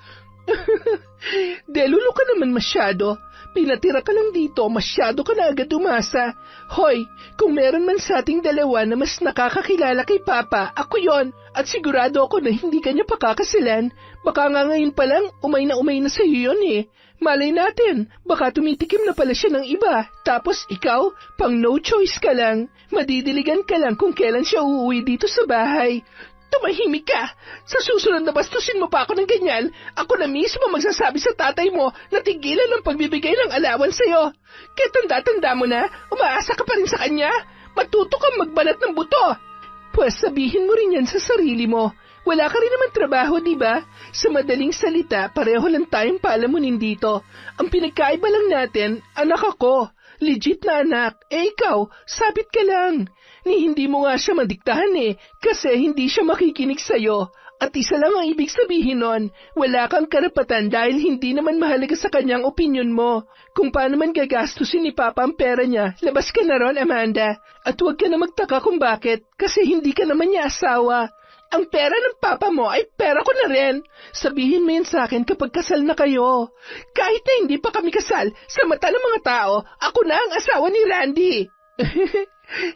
Delulo ka naman masyado. Pinatira ka lang dito, masyado ka na agad umasa. Hoy, kung meron man sa ating dalawa na mas nakakakilala kay Papa, ako yon. At sigurado ako na hindi ka niya pakakasalan. Baka nga ngayon pa lang, umay na sa iyo yun eh. Malay natin, baka tumitikim na pala siya ng iba. Tapos ikaw, pang no choice ka lang. Madidiligan ka lang kung kailan siya uuwi dito sa bahay. Tumahimik ka! Sa susunod na bastusin mo pa ako ng ganyan, ako na mismo magsasabi sa tatay mo na tigilan ang pagbibigay ng alawan sa'yo. Kaya tanda-tanda mo na, umaasa ka pa rin sa kanya. Matuto kang magbanat ng buto. Pues sabihin mo rin yan sa sarili mo. Wala ka rin naman trabaho, di ba? Sa madaling salita, pareho lang tayong palamunin dito. Ang pinagkaiba lang natin, anak ako. Legit na anak. Ikaw, sabit ka lang. Ni hindi mo nga siya madiktahan kasi hindi siya makikinig sa'yo. At isa lang ang ibig sabihin nun, wala kang karapatan dahil hindi naman mahalaga sa kanyang opinyon mo. Kung paano man gagastusin ni Papa ang pera niya, labas ka na ron, Amanda. At huwag ka na magtaka kung bakit, kasi hindi ka naman niya asawa. Ang pera ng Papa mo ay pera ko na rin. Sabihin mo yan sa akin kapag kasal na kayo. Kahit na hindi pa kami kasal, sa mata ng mga tao, ako na ang asawa ni Randy.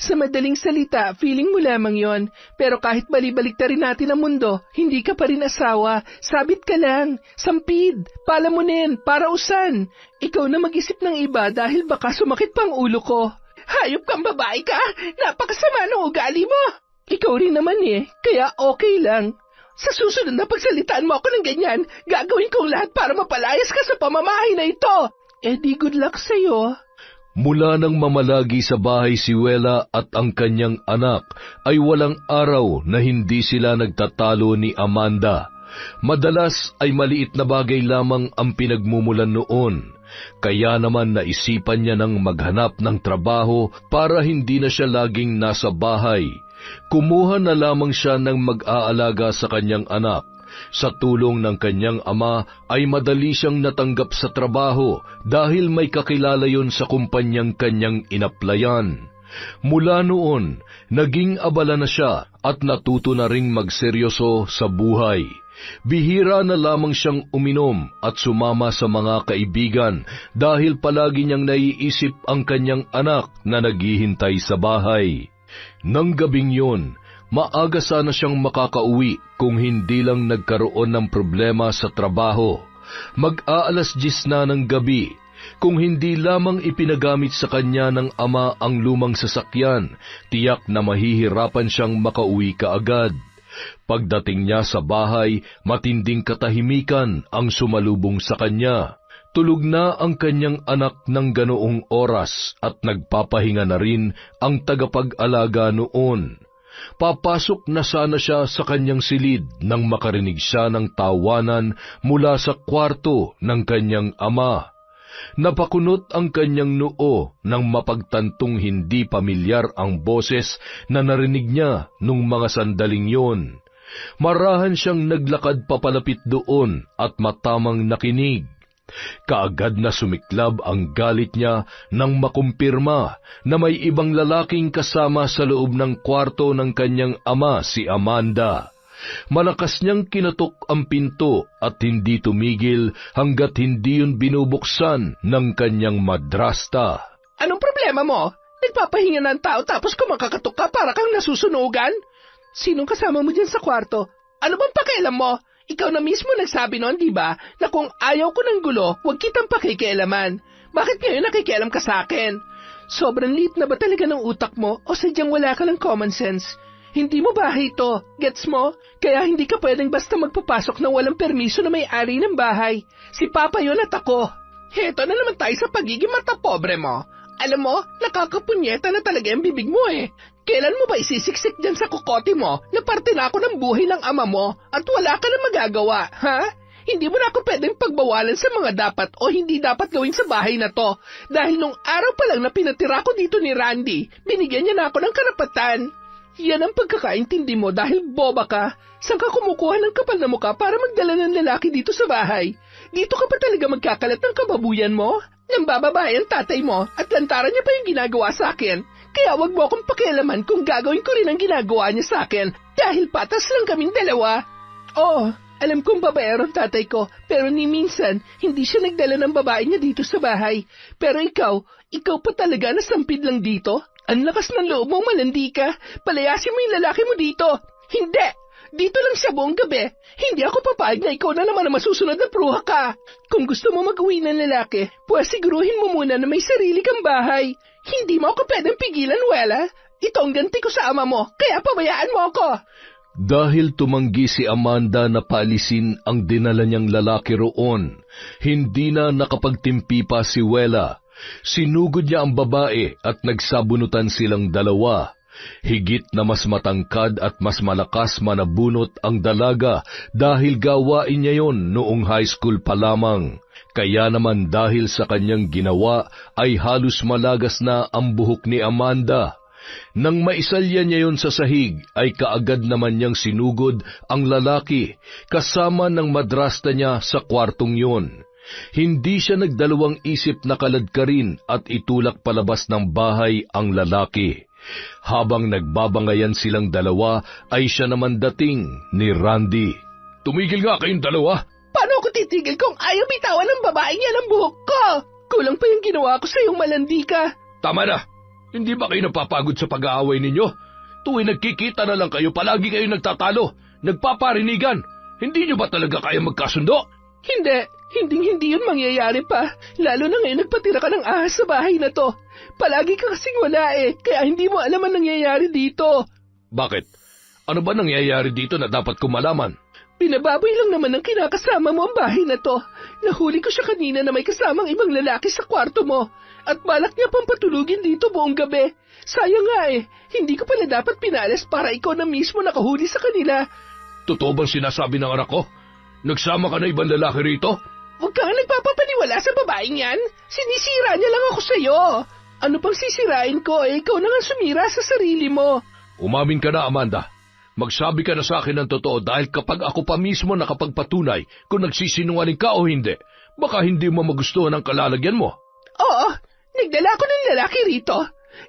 Sa madaling salita, feeling mo lamang yon. Pero kahit balibalik rin natin ang mundo, hindi ka pa rin asawa. Sabit ka lang, sampid, palamunin, parausan. Ikaw na mag-isip ng iba dahil baka sumakit pang ulo ko. Hayop kang babae ka, napakasama ng ugali mo. Ikaw rin naman kaya okay lang. Sa susunod na pagsalitaan mo ako ng ganyan, gagawin kong lahat para mapalayas ka sa pamamahay na ito. Di good luck sa'yo. Mula nang mamalagi sa bahay si Wela at ang kanyang anak, ay walang araw na hindi sila nagtatalo ni Amanda. Madalas ay maliit na bagay lamang ang pinagmumulan noon. Kaya naman naisipan niya ng maghanap ng trabaho para hindi na siya laging nasa bahay. Kumuha na lamang siya ng mag-aalaga sa kanyang anak. Sa tulong ng kanyang ama ay madali siyang natanggap sa trabaho dahil may kakilala yon sa kumpanyang kanyang inaplayan. Mula noon, naging abala na siya at natuto na ring magseryoso sa buhay. Bihira na lamang siyang uminom at sumama sa mga kaibigan dahil palagi niyang naiisip ang kanyang anak na naghihintay sa bahay. Nang gabing yun, maaga sana siyang makakauwi kung hindi lang nagkaroon ng problema sa trabaho. Mag-aalas 10 na ng gabi, kung hindi lamang ipinagamit sa kanya ng ama ang lumang sasakyan, tiyak na mahihirapan siyang makauwi kaagad. Pagdating niya sa bahay, matinding katahimikan ang sumalubong sa kanya. Tulog na ang kanyang anak ng ganoong oras at nagpapahinga na rin ang tagapag-alaga noon. Papasok na sana siya sa kanyang silid nang makarinig siya ng tawanan mula sa kwarto ng kanyang ama. Napakunot ang kanyang noo nang mapagtantong hindi pamilyar ang boses na narinig niya nung mga sandaling yon. Marahan siyang naglakad papalapit doon at matamang nakinig. Kaagad na sumiklab ang galit niya nang makumpirma na may ibang lalaking kasama sa loob ng kwarto ng kanyang ama, si Amanda. Malakas niyang kinatok ang pinto at hindi tumigil hanggat hindi yun binubuksan ng kanyang madrasta. Anong problema mo? Nagpapahinga ng tao tapos kumakakatok ka para kang nasusunugan? Sinong kasama mo dyan sa kwarto? Ano bang pakialam mo? Ikaw na mismo nagsabi noon, di ba, na kung ayaw ko ng gulo, huwag kitang pakikialaman. Bakit ngayon nakikialam ka sa akin? Sobrang liit na ba talaga ng utak mo o sadyang wala ka ng common sense? Hindi mo bahay ito, gets mo? Kaya hindi ka pwedeng basta magpapasok na walang permiso na may-ari ng bahay. Si Papa yon at ako. Heto na naman tayo sa pagiging matapobre mo. Alam mo, nakakapunyeta na talaga ang bibig mo eh. Kailan mo ba isisiksik dyan sa kukote mo na parte na ako ng buhay ng ama mo at wala ka na magagawa, ha? Hindi mo na ako pwedeng pagbawalan sa mga dapat o hindi dapat gawin sa bahay na to. Dahil nung araw pa lang na pinatira ko dito ni Randy, binigyan niya na ako ng karapatan. Yan ang pagkakaintindi mo dahil boba ka. Saan ka kumukuha ng kapal na mukha para magdala ng lalaki dito sa bahay? Dito ka pa talaga magkakalat ng kababuyan mo? Nang bababae ang tatay mo at lantaran niya pa yung ginagawa sa akin. Kaya wag mo akong pakialaman kung gagawin ko rin ang ginagawa niya sa akin dahil patas lang kaming dalawa. Oo, alam kong babaero ang tatay ko pero ni minsan hindi siya nagdala ng babae niya dito sa bahay. Pero ikaw pa talaga nasampid lang dito? Ang lakas ng loob mong malandi ka. Palayasin mo yung lalaki mo dito. Hindi! Dito lang sa buong gabi. Hindi ako papayag na ikaw na naman ang masusunod na pruha ka. Kung gusto mo mag-uwi ng lalaki, pues siguruhin mo muna na may sarili kang bahay. Hindi mo ako pwedeng pigilan, Wela. Ito ang ganti ko sa ama mo, kaya pabayaan mo ako. Dahil tumanggi si Amanda na paalisin ang dinala niyang lalaki roon, hindi na nakapagtimpi pa si Wela. Sinugod niya ang babae at nagsabunutan silang dalawa. Higit na mas matangkad at mas malakas manabunot ang dalaga dahil gawain niya yon noong high school pa lamang. Kaya naman dahil sa kanyang ginawa ay halos malagas na ang buhok ni Amanda. Nang maisalya niya yon sa sahig ay kaagad naman niyang sinugod ang lalaki kasama ng madrasta niya sa kwartong yon. Hindi siya nagdalawang isip na kaladkarin at itulak palabas ng bahay ang lalaki. Habang nagbabangayan silang dalawa, ay siya naman dating ni Randy. Tumigil nga kayong dalawa! Paano ako titigil kung ayaw bitawan ng babae niya ng buhok ko? Kulang pa yung ginawa ko sa iyong malandi ka. Tama na! Hindi ba kayo napapagod sa pag-aaway ninyo? Tuwing nagkikita na lang kayo, palagi kayo nagtatalo, nagpaparinigan. Hindi nyo ba talaga kaya magkasundo? Hindi yun mangyayari pa. Lalo na ngayon nagpatira ka ng ahas sa bahay na to. Palagi ka kasing wala kaya hindi mo alam ang nangyayari dito. Bakit? Ano ba nangyayari dito na dapat ko malaman? Binababoy lang naman ang kinakasama mo ang bahay na to. Nahuli ko siya kanina na may kasamang ibang lalaki sa kwarto mo. At balak niya pang patulugin dito buong gabi. Sayang nga hindi ko pala dapat pinalas para ikaw na mismo nakahuli sa kanila. Totoo bang sinasabi ng anak ko? Nagsama ka na ibang lalaki rito? Huwag kang nagpapapaniwala sa babaeng yan. Sinisira niya lang ako sa'yo. Ano pang sisirain ko ikaw na nga sumira sa sarili mo. Umamin ka na, Amanda. Magsabi ka na sa akin ng totoo dahil kapag ako pa mismo nakapagpatunay kung nagsisinungaling ka o hindi, baka hindi mo magustuhan ang kalalagyan mo. Oo, nagdala ko ng lalaki rito.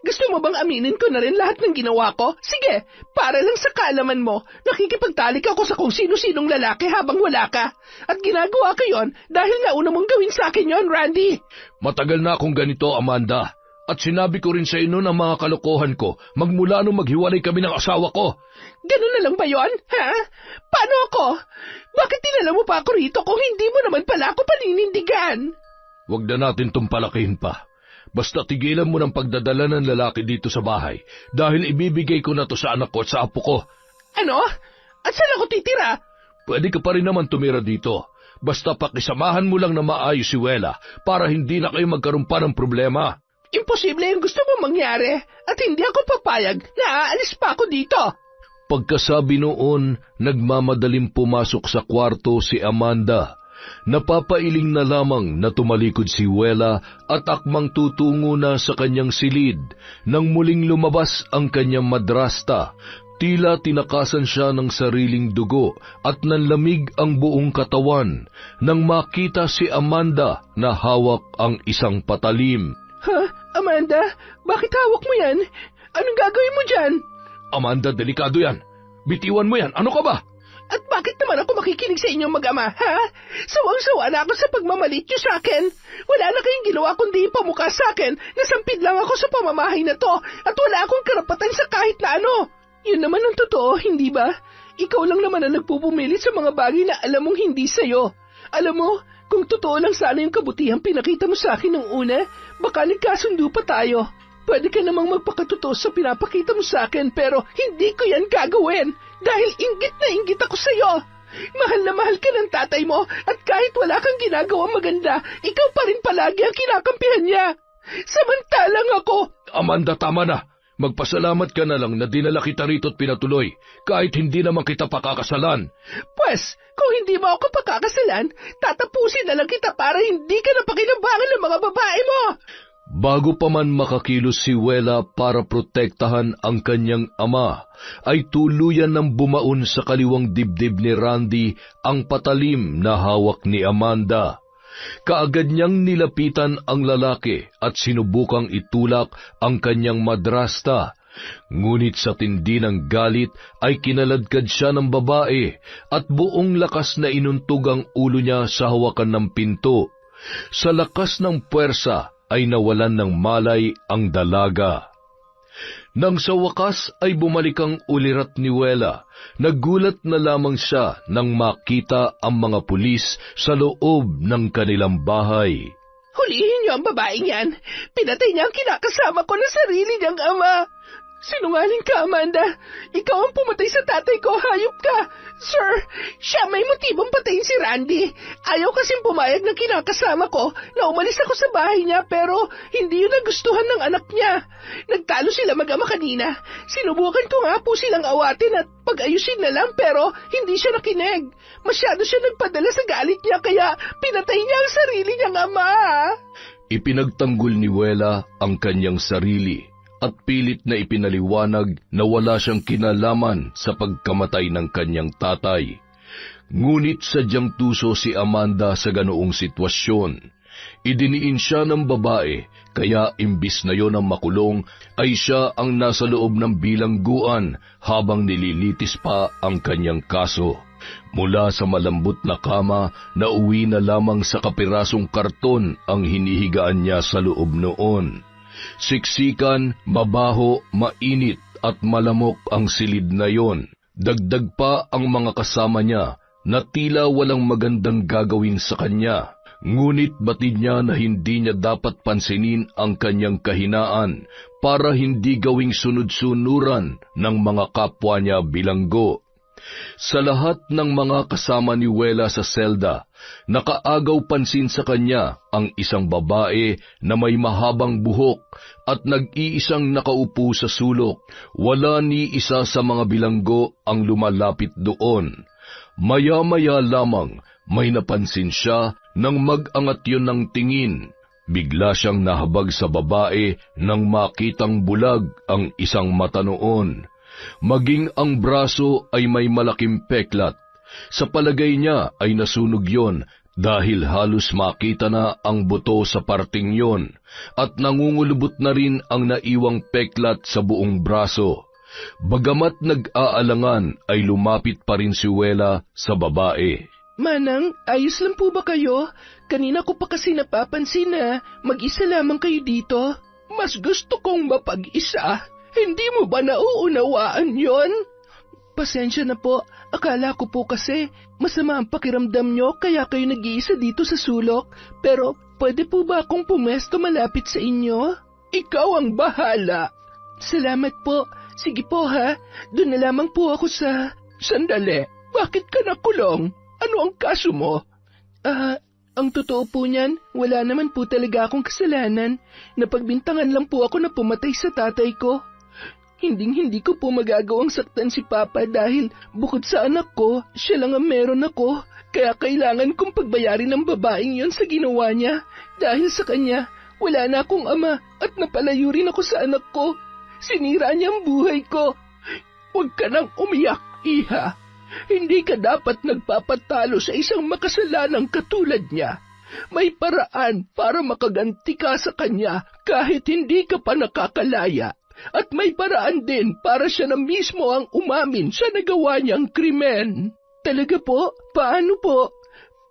Gusto mo bang aminin ko na rin lahat ng ginawa ko? Sige, para lang sa kaalaman mo, nakikipagtalik ako sa kung sino-sinong lalaki habang wala ka. At ginagawa ko yon dahil nauna mong gawin sa akin yon, Randy. Matagal na akong ganito, Amanda. At sinabi ko rin sa inyo ng mga kalokohan ko magmula nung maghiwalay kami ng asawa ko. Ganun na lang ba yon? Ha? Paano ako? Bakit tinala mo pa ako rito kung hindi mo naman pala ako paninindigan? Huwag na natin itong palakihin pa. Basta tigilan mo ng pagdadala ng lalaki dito sa bahay dahil ibibigay ko na to sa anak ko at sa apo ko. Ano? At saan ako titira? Pwede ka pa rin naman tumira dito. Basta pakisamahan mo lang na maayos si Wela para hindi na kayo magkaroon pa ng problema. Imposible yung gusto mo mangyari at hindi ako papayag na aalis pa ako dito. Pagkasabi noon, nagmamadaling pumasok sa kwarto si Amanda. Napapailing na lamang na tumalikod si Wela at akmang tutungo na sa kanyang silid. Nang muling lumabas ang kanyang madrasta, tila tinakasan siya ng sariling dugo at nanlamig ang buong katawan nang makita si Amanda na hawak ang isang patalim. Ha? Amanda? Bakit hawak mo yan? Anong gagawin mo dyan? Amanda, delikado yan. Bitiwan mo yan. Ano ka ba? At bakit naman ako makikinig sa inyong mag-ama, ha? Sawang-sawa na ako sa pagmamalit niyo sa akin. Wala na kayong ginawa kundi pamukha sa akin. Nasampid lang ako sa pamamahay na to at wala akong karapatan sa kahit na ano. Yun naman ang totoo, hindi ba? Ikaw lang naman ang nagpupumilit sa mga bagay na alam mong hindi sa'yo. Alam mo, kung totoo lang sana yung kabutihang pinakita mo sa akin nung una, baka nagkasundo pa tayo. Pwede ka namang magpakatotoo sa pinapakita mo sa akin pero hindi ko yan gagawin dahil inggit na inggit ako sa'yo. Mahal na mahal ka ng tatay mo at kahit wala kang ginagawang maganda, ikaw pa rin palagi ang kinakampihan niya. Samantalang ako... Amanda, tama na. Magpasalamat ka na lang na dinala kita rito at pinatuloy, kahit hindi naman kita pakakasalan. Pwes, kung hindi mo ako pakakasalan, tatapusin na lang kita para hindi ka napakinabangan ng mga babae mo. Bago pa man makakilos si Wela para protektahan ang kanyang ama, ay tuluyan ng bumaon sa kaliwang dibdib ni Randy ang patalim na hawak ni Amanda. Kaagad niyang nilapitan ang lalaki at sinubukang itulak ang kanyang madrasta. Ngunit sa tindi ng galit ay kinaladkad siya ng babae at buong lakas na inuntog ang ulo niya sa hawakan ng pinto. Sa lakas ng puwersa ay nawalan ng malay ang dalaga. Nang sa wakas ay bumalik ang ulirat ni Wela, nagulat na lamang siya nang makita ang mga pulis sa loob ng kanilang bahay. Hulihin niyo ang babaeng yan. Pinatay niya ang kinakasama ko na sarili niyang ama. Sinungaling ka, Amanda. Ikaw ang pumatay sa tatay ko, hayop ka. Sir, siya may motibong patayin si Randy. Ayaw kasing pumayag ng kinakasama ko na umalis ako sa bahay niya pero hindi yun nagustuhan ng anak niya. Nagtalo sila mag-ama kanina. Sinubukan ko nga po silang awatin at pag-ayusin na lang pero hindi siya nakinig. Masyado siya nagpadala sa galit niya kaya pinatay niya ang sarili niyang ama. Ipinagtanggol ni Wela ang kanyang sarili at pilit na ipinaliwanag na wala siyang kinalaman sa pagkamatay ng kanyang tatay. Ngunit sadyang tuso si Amanda sa ganoong sitwasyon. Idiniin siya ng babae, kaya imbis na yon ang makulong, ay siya ang nasa loob ng bilangguan habang nililitis pa ang kanyang kaso. Mula sa malambot na kama, nauwi na lamang sa kapirasong karton ang hinihigaan niya sa loob noon. Siksikan, mabaho, mainit at malamok ang silid na yon. Dagdag pa ang mga kasama niya na tila walang magandang gagawin sa kanya. Ngunit batid niya na hindi niya dapat pansinin ang kanyang kahinaan para hindi gawing sunod-sunuran ng mga kapwa niya bilanggo. Sa lahat ng mga kasama ni Wela sa selda, nakaagaw pansin sa kanya ang isang babae na may mahabang buhok at nag-iisang nakaupo sa sulok. Wala ni isa sa mga bilanggo ang lumalapit doon. Maya-maya lamang may napansin siya nang mag-angat yun ng tingin. Bigla siyang nahabag sa babae nang makitang bulag ang isang mata noon. Maging ang braso ay may malaking peklat. Sa palagay niya ay nasunog yon dahil halos makita na ang buto sa parting yon at nangungulubot na rin ang naiwang peklat sa buong braso. Bagamat nag-aalangan ay lumapit pa rin si Wela sa babae. Manang, ayos lang po ba kayo? Kanina ko pa kasi napapansin na mag-isa lamang kayo dito. Mas gusto kong mapag-isa. Hindi mo ba nauunawaan yon? Pasensya na po. Akala ko po kasi masama ang pakiramdam nyo kaya kayo nag-iisa dito sa sulok. Pero pwede po ba akong pumesto malapit sa inyo? Ikaw ang bahala. Salamat po. Sige po ha. Doon na lamang po ako sa... Sandali. Bakit ka nakulong? Ano ang kaso mo? Ang totoo po niyan, wala naman po talaga akong kasalanan. Napagbintangan lang po ako na pumatay sa tatay ko. Hinding-hindi ko po magagawang saktan si Papa dahil bukod sa anak ko, siya lang ang meron ako. Kaya kailangan kong pagbayarin ng babaeng yon sa ginawa niya. Dahil sa kanya, wala na akong ama at napalayo rin ako sa anak ko. Sinira niya ang buhay ko. Huwag ka nang umiyak, iha. Hindi ka dapat nagpapatalo sa isang makasalanang katulad niya. May paraan para makaganti ka sa kanya kahit hindi ka pa nakakalaya. At may paraan din para siya na mismo ang umamin sa nagawa niyang krimen. Talaga po? Paano po?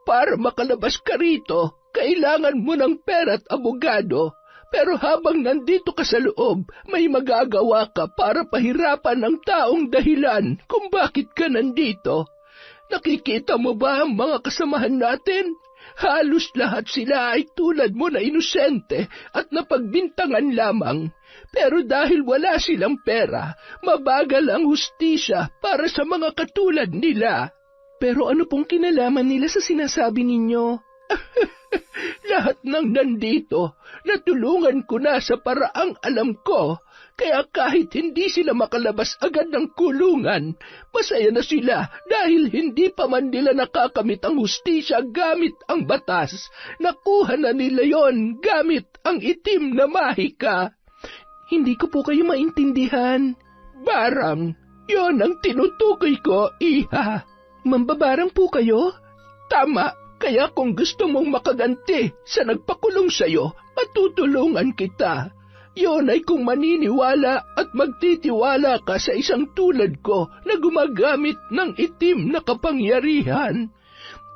Para makalabas ka rito, kailangan mo ng pera at abogado. Pero habang nandito ka sa loob, may magagawa ka para pahirapan ng taong dahilan kung bakit ka nandito. Nakikita mo ba ang mga kasamahan natin? Halos lahat sila ay tulad mo na inosente at napagbintangan lamang. Pero dahil wala silang pera, mabagal ang hustisya para sa mga katulad nila. Pero ano pong kinalaman nila sa sinasabi ninyo? Lahat ng nandito, natulungan ko na sa paraang alam ko. Kaya kahit hindi sila makalabas agad ng kulungan, masaya na sila dahil hindi pa man nila nakakamit ang hustisya gamit ang batas. Nakuha na nila yon gamit ang itim na mahika. Hindi ko po kayo maintindihan. Barang, yon ang tinutukoy ko, iha. Mambabarang po kayo? Tama, kaya kung gusto mong makaganti sa nagpakulong sa'yo, matutulungan kita. Yon ay kung maniniwala at magtitiwala ka sa isang tulad ko na gumagamit ng itim na kapangyarihan.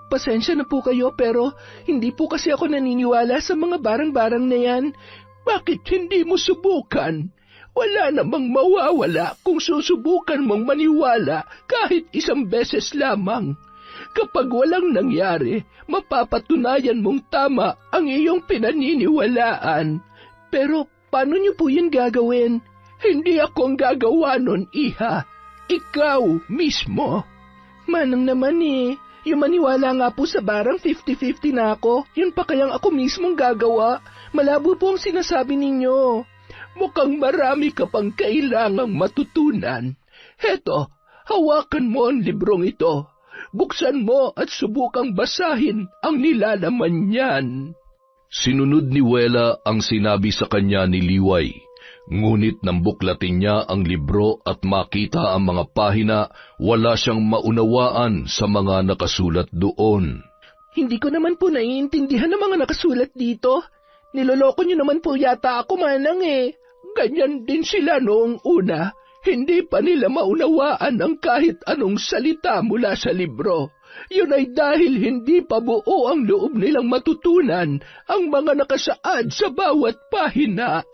Pasensya na po kayo pero hindi po kasi ako naniniwala sa mga barang-barang na yan. Bakit hindi mo subukan? Wala namang mawawala kung susubukan mong maniwala kahit isang beses lamang. Kapag walang nangyari, mapapatunayan mong tama ang iyong pinaniniwalaan. Pero paano niyo po yun gagawin? Hindi ako ang gagawa nun, iha. Ikaw mismo. Manang naman yung maniwala nga po sa barang 50-50 na ako, yun pa kayang ako mismong gagawa. Malabo po ang sinasabi ninyo. Mukhang marami ka pang kailangang matutunan. Heto, hawakan mo ang librong ito. Buksan mo at subukang basahin ang nilalaman niyan. Sinunod ni Wela ang sinabi sa kanya ni Liway, ngunit nang buklatin niya ang libro at makita ang mga pahina, wala siyang maunawaan sa mga nakasulat doon. Hindi ko naman po naiintindihan ang mga nakasulat dito. Niloloko niyo naman po yata ako, manang Ganyan din sila noong una. Hindi pa nila maunawaan ang kahit anong salita mula sa libro. Yun ay dahil hindi pa buo ang loob nilang matutunan ang mga nakasaad sa bawat pahina.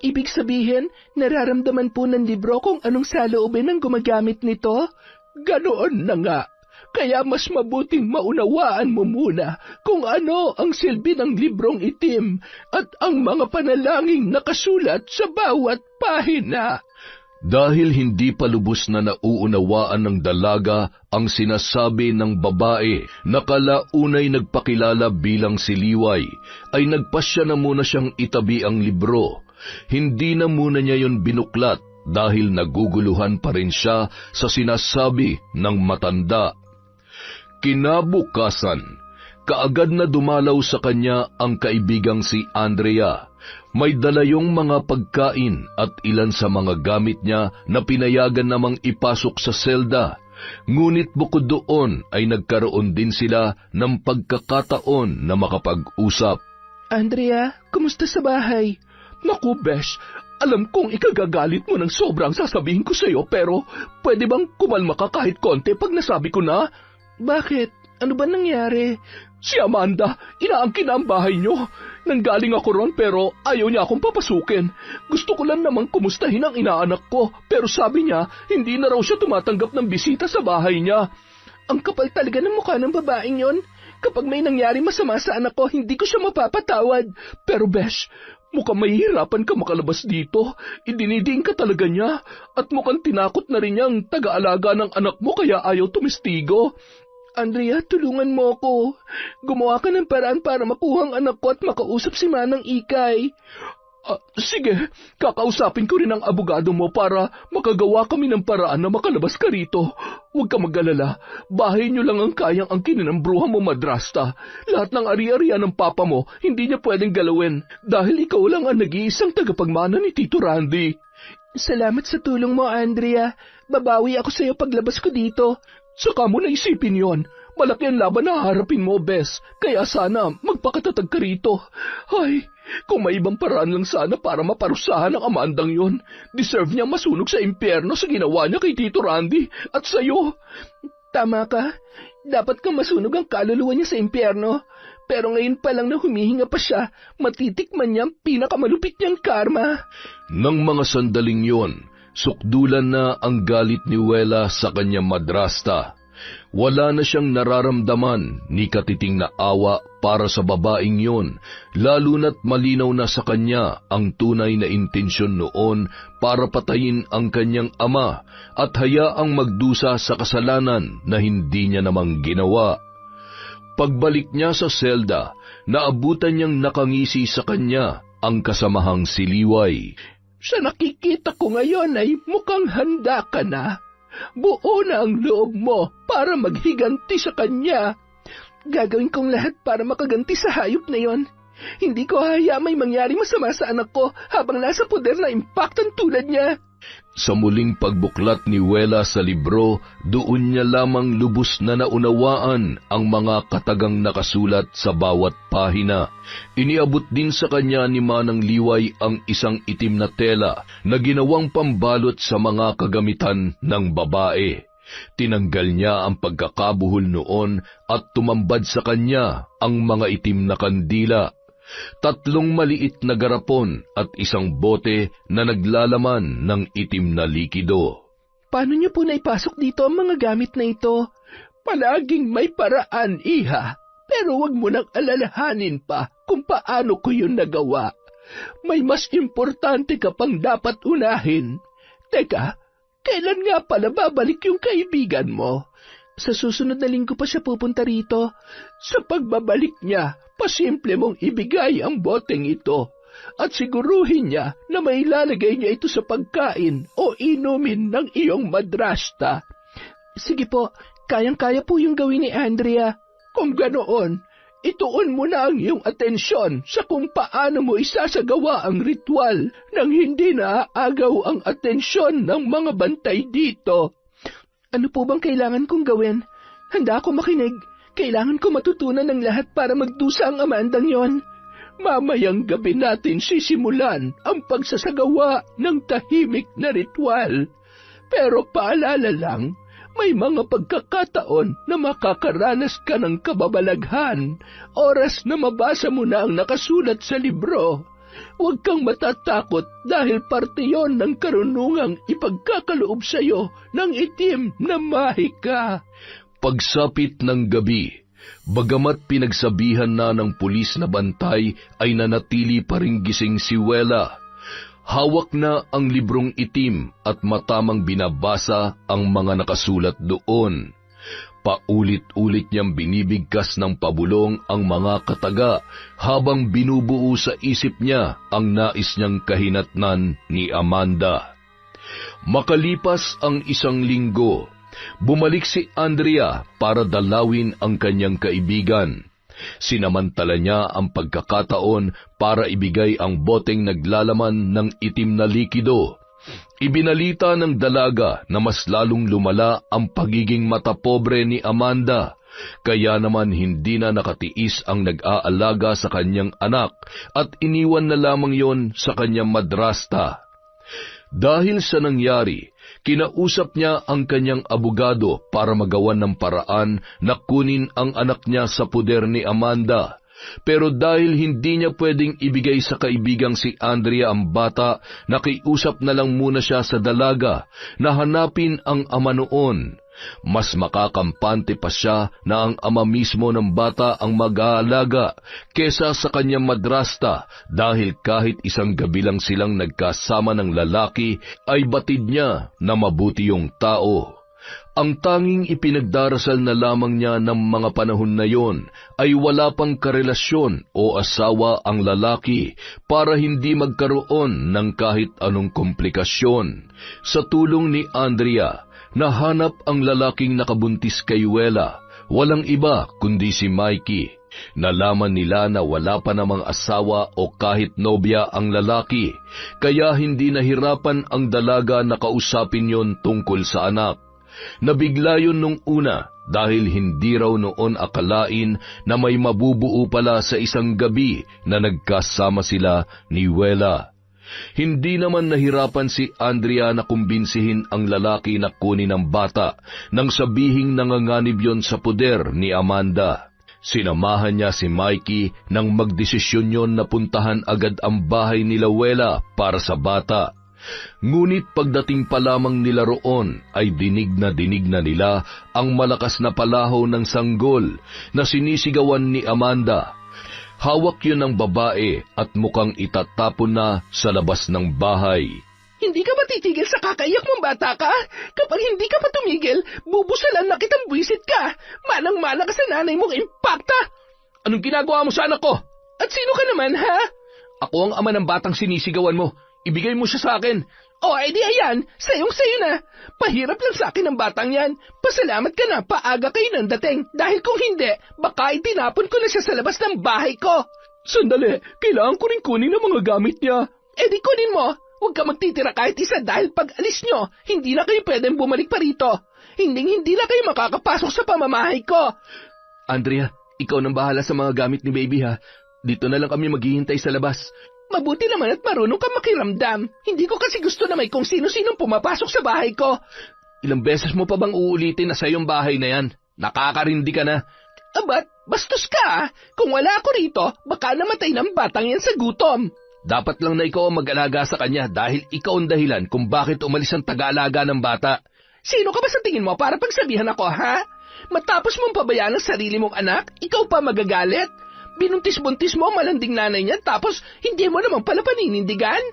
Ibig sabihin, nararamdaman po ng libro kung anong saloobin ang gumagamit nito? Ganoon na nga. Kaya mas mabuting maunawaan mo muna kung ano ang silbi ng librong itim at ang mga panalangin nakasulat sa bawat pahina. Dahil hindi pa lubos na nauunawaan ng dalaga ang sinasabi ng babae na kalaunay nagpakilala bilang si Liway, ay nagpasya na muna siyang itabi ang libro. Hindi na muna niya yon binuklat dahil naguguluhan pa rin siya sa sinasabi ng matanda. Kinabukasan, kaagad na dumalaw sa kanya ang kaibigang si Andrea. May dalayong mga pagkain at ilan sa mga gamit niya na pinayagan namang ipasok sa selda. Ngunit bukod doon ay nagkaroon din sila ng pagkakataon na makapag-usap. Andrea, kumusta sa bahay? Naku, Besh, alam kong ikagagalit mo ng sobrang sasabihin ko sa'yo pero pwede bang kumalma ka kahit konti pag nasabi ko na? Bakit? Ano ba nangyari? Si Amanda, inaangkin na ang bahay niyo. Nanggaling ako ron pero ayaw niya akong papasukin. Gusto ko lang namang kumustahin ang inaanak ko pero sabi niya hindi na raw siya tumatanggap ng bisita sa bahay niya. Ang kapal talaga ng mukha ng babaeng yon. Kapag may nangyari masama sa anak ko, hindi ko siya mapapatawad. Pero Besh, mukhang mahihirapan ka makalabas dito. Idinidiin ka talaga niya at mukhang tinakot na rin niyang taga-alaga ng anak mo kaya ayaw tumistigo. Andrea, tulungan mo ako. Gumawa ka ng paraan para makuha ang anak ko at makausap si Manang Ikay. Sige, kakausapin ko rin ang abogado mo para makagawa kami ng paraan na makalabas ka rito. Huwag ka mag-alala, bahay niyo lang ang kayang angkinin ng bruha mo, madrasta. Lahat ng ari-arian ng papa mo, hindi niya pwedeng galawin dahil ikaw lang ang nag-iisang tagapagmana ni Tito Randy. Salamat sa tulong mo, Andrea. Babawi ako sa iyo paglabas ko dito. Saka mo naisipin yon. Malaki ang laban na haharapin mo, Bes. Kaya sana magpakatatag ka rito. Ay, kung may ibang paraan lang sana para maparusahan ang Amandang yon. Deserve niya masunog sa impyerno sa ginawa niya kay Tito Randy at sa'yo. Tama ka. Dapat kang masunog ang kaluluwa niya sa impyerno. Pero ngayon pa lang na humihinga pa siya, matitikman niya ang pinakamalupit niyang karma. Nang mga sandaling yon, sukdulan na ang galit ni Wela sa kanyang madrasta. Wala na siyang nararamdaman ni katiting na awa para sa babaeng yon, lalo na't malinaw na sa kanya ang tunay na intensyon noon para patayin ang kanyang ama at hayaang magdusa sa kasalanan na hindi niya namang ginawa. Pagbalik niya sa selda, naabutan niyang nakangisi sa kanya ang kasamahang si Liway. Sa nakikita ko ngayon ay mukhang handa ka na. Buo na ang loob mo para maghiganti sa kanya. Gagawin kong lahat para makaganti sa hayop na yon. Hindi ko hahaya may mangyari masama sa anak ko habang nasa poder na impactan tulad niya. Sa muling pagbuklat ni Wela sa libro, doon niya lamang lubos na naunawaan ang mga katagang nakasulat sa bawat pahina. Iniabot din sa kanya ni Manang Liway ang isang itim na tela na ginawang pambalot sa mga kagamitan ng babae. Tinanggal niya ang pagkakabuhol noon at tumambad sa kanya ang mga itim na kandila. 3 maliit na garapon at isang bote na naglalaman ng itim na likido. Paano niyo po naipasok dito ang mga gamit na ito? Palaging may paraan, iha. Pero wag mo nang alalahanin pa kung paano ko yun nagawa. May mas importante ka pang dapat unahin. Teka, kailan nga pala babalik yung kaibigan mo? Sa susunod na linggo pa siya pupunta rito. Sa pagbabalik niya, pasimple mong ibigay ang boteng ito at siguruhin niya na may lalagay niya ito sa pagkain o inumin ng iyong madrasta. Sige po, kayang-kaya po yung gawin ni Andrea. Kung ganoon, ituon mo na ang iyong atensyon sa kung paano mo isasagawa ang ritual nang hindi naaagaw ang atensyon ng mga bantay dito. Ano po bang kailangan kong gawin? Handa ako makinig. Kailangan ko matutunan ng lahat para magdusa ang Amandang yon. Mamayang gabi natin sisimulan ang pagsasagawa ng tahimik na ritual. Pero paalala lang, may mga pagkakataon na makakaranas ka ng kababalaghan, oras na mabasa mo na ang nakasulat sa libro. Huwag kang matatakot dahil parte yon ng karunungang ipagkakaloob sa iyo ng itim na mahika. Pagsapit ng gabi, bagamat pinagsabihan na ng pulis na bantay ay nanatili pa ring gising si Wela. Hawak na ang librong itim at matamang binabasa ang mga nakasulat doon. Paulit-ulit niyang binibigkas ng pabulong ang mga kataga habang binubuo sa isip niya ang nais niyang kahinatnan ni Amanda. Makalipas ang 1 linggo, bumalik si Andrea para dalawin ang kanyang kaibigan. Sinamantala niya ang pagkakataon para ibigay ang boteng naglalaman ng itim na likido. Ibinalita ng dalaga na mas lalong lumala ang pagiging matapobre ni Amanda, kaya naman hindi na nakatiis ang nag-aalaga sa kanyang anak at iniwan na lamang yon sa kanyang madrasta. Dahil sa nangyari, kinausap niya ang kanyang abogado para magawan ng paraan na kunin ang anak niya sa poder ni Amanda. Pero dahil hindi niya pwedeng ibigay sa kaibigang si Andrea ang bata, nakiusap na lang muna siya sa dalaga na hanapin ang ama noon. Mas makakampante pa siya na ang ama mismo ng bata ang mag-aalaga kesa sa kanyang madrasta dahil kahit isang gabi lang silang nagkasama ng lalaki ay batid niya na mabuti yung tao. Ang tanging ipinagdarasal na lamang niya ng mga panahon na yon ay wala pang karelasyon o asawa ang lalaki para hindi magkaroon ng kahit anong komplikasyon. Sa tulong ni Andrea, nahanap ang lalaking nakabuntis kay Wela, walang iba kundi si Mikey. Nalaman nila na wala pa namang asawa o kahit nobya ang lalaki, kaya hindi nahirapan ang dalaga na kausapin yon tungkol sa anak. Nabigla yun nung una dahil hindi raw noon akalain na may mabubuo pala sa isang gabi na nagkasama sila ni Wela. Hindi naman nahirapan si Andrea na kumbinsihin ang lalaki na kunin ang bata nang sabihing nanganganib yon sa poder ni Amanda. Sinamahan niya si Mikey nang magdesisyon yon na puntahan agad ang bahay nila Wela para sa bata. Ngunit pagdating pa lamang nila roon ay dinig na nila ang malakas na palahaw ng sanggol na sinisigawan ni Amanda. Hawak yun ng babae at mukhang itatapon na sa labas ng bahay. Hindi ka matitigil sa kakaiyak mong bata ka? Kapag hindi ka pa tumigil, bubusalan na kitang buwisit ka. Manang-mana ka sa nanay mong impakta. Anong ginagawa mo sa anak ko? At sino ka naman, ha? Ako ang ama ng batang sinisigawan mo. Ibigay mo siya sa akin. O, edi ayan, sayong-sayo na. Pahirap lang sa akin ang batang yan. Pasalamat ka na, paaga kayo nang dating. Dahil kung hindi, baka itinapon ko na siya sa labas ng bahay ko. Sandali, kailangan ko rin kunin ang mga gamit niya. Edi kunin mo. Huwag ka magtitira kahit isa dahil pag alis nyo, hindi na kayo pwedeng bumalik pa rito. Hindi na kayo makakapasok sa pamamahay ko. Andrea, ikaw nang bahala sa mga gamit ni baby ha. Dito na lang kami maghihintay sa labas. Mabuti naman at marunong ka makiramdam. Hindi ko kasi gusto na may kung sino-sinong pumapasok sa bahay ko. Ilang beses mo pa bang uulitin na sa iyong bahay na yan? Nakakarindi ka na. Abat, bastos ka. Kung wala ako rito, baka namatay ng batang yan sa gutom. Dapat lang na ikaw ang mag-alaga sa kanya dahil ikaw ang dahilan kung bakit umalis ang taga-alaga ng bata. Sino ka ba sa tingin mo para pagsabihan ako, ha? Matapos mong pabayaan ang sarili mong anak, ikaw pa magagalit? Binuntis-buntis mo ang malanding nanay niya tapos hindi mo naman pala paninindigan?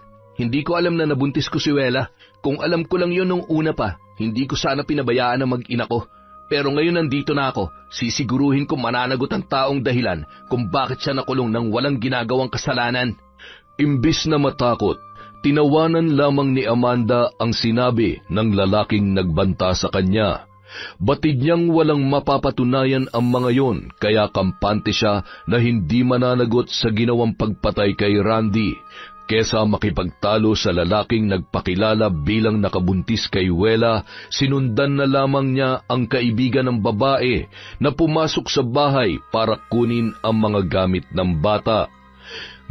Hindi ko alam na nabuntis ko si Wela. Kung alam ko lang yun nung una pa, hindi ko sana pinabayaan ang mag-ina ko. Pero ngayon nandito na ako, sisiguruhin kong mananagot ang taong dahilan kung bakit siya nakulong nang walang ginagawang kasalanan. Imbis na matakot, tinawanan lamang ni Amanda ang sinabi ng lalaking nagbanta sa kanya. Batid niyang walang mapapatunayan ang mga yon, kaya kampante siya na hindi mananagot sa ginawang pagpatay kay Randy, kesa makipagtalo sa lalaking nagpakilala bilang nakabuntis kay Wela. Sinundan na lamang niya ang kaibigan ng babae na pumasok sa bahay para kunin ang mga gamit ng bata.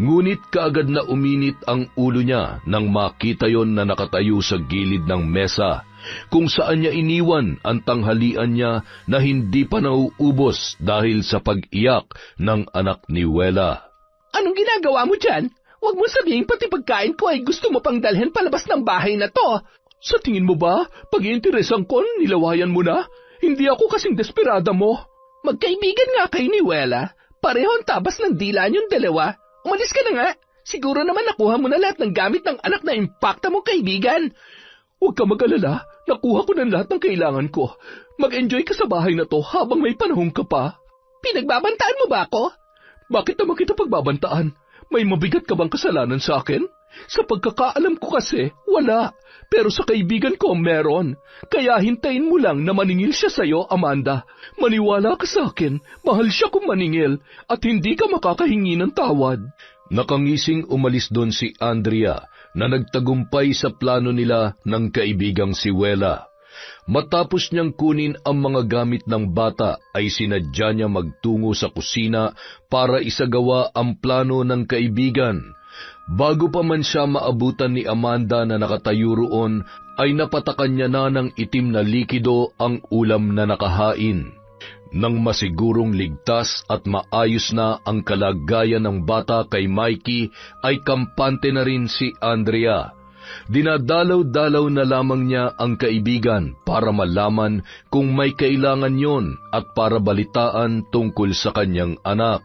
Ngunit kaagad na uminit ang ulo niya nang makita yon na nakatayo sa gilid ng mesa, kung saan niya iniwan ang tanghalian niya na hindi pa nauubos dahil sa pag-iyak ng anak ni Wela. Anong ginagawa mo dyan? Huwag mo sabihin pati pagkain ko ay gusto mo pang dalhin palabas ng bahay na to. Sa tingin mo ba, pag-iinteresan ko, nilawayan mo na? Hindi ako kasing desperada mo. Magkaibigan nga kayo ni Wela. Pareho ang tabas ng dila niyong dalawa. Umalis ka na nga. Siguro naman nakuha mo na lahat ng gamit ng anak na impakta mong kaibigan. Huwag ka mag-alala. Nakuha ko na lahat ng kailangan ko. Mag-enjoy ka sa bahay na to habang may panahon ka pa. Pinagbabantaan mo ba ako? Bakit naman kita pagbabantaan? May mabigat ka bang kasalanan sa akin? Sa pagkakaalam ko kasi, wala. Pero sa kaibigan ko, meron. Kaya hintayin mo lang na maningil siya sa'yo, Amanda. Maniwala ka sa akin, mahal siya kung maningil, at hindi ka makakahingi ng tawad. Nakangising umalis doon si Andrea na nagtagumpay sa plano nila ng kaibigang si Wela. Matapos niyang kunin ang mga gamit ng bata ay sinadya niya magtungo sa kusina para isagawa ang plano ng kaibigan. Bago pa man siya maabutan ni Amanda na nakatayo roon, ay napatakan niya na ng itim na likido ang ulam na nakahain. Nang masigurong ligtas at maayos na ang kalagayan ng bata kay Mikey, ay kampante na rin si Andrea. Dinadalaw-dalaw na lamang niya ang kaibigan para malaman kung may kailangan yon at para balitaan tungkol sa kanyang anak.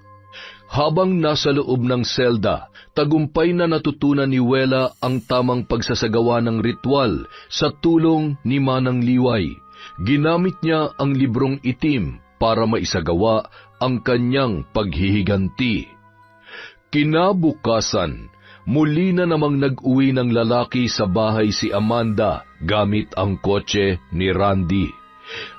Habang nasa loob ng selda, tagumpay na natutunan ni Wela ang tamang pagsasagawa ng ritual sa tulong ni Manang Liway. Ginamit niya ang librong itim para maisagawa ang kanyang paghihiganti. Kinabukasan, muli na namang nag-uwi ng lalaki sa bahay si Amanda gamit ang kotse ni Randy.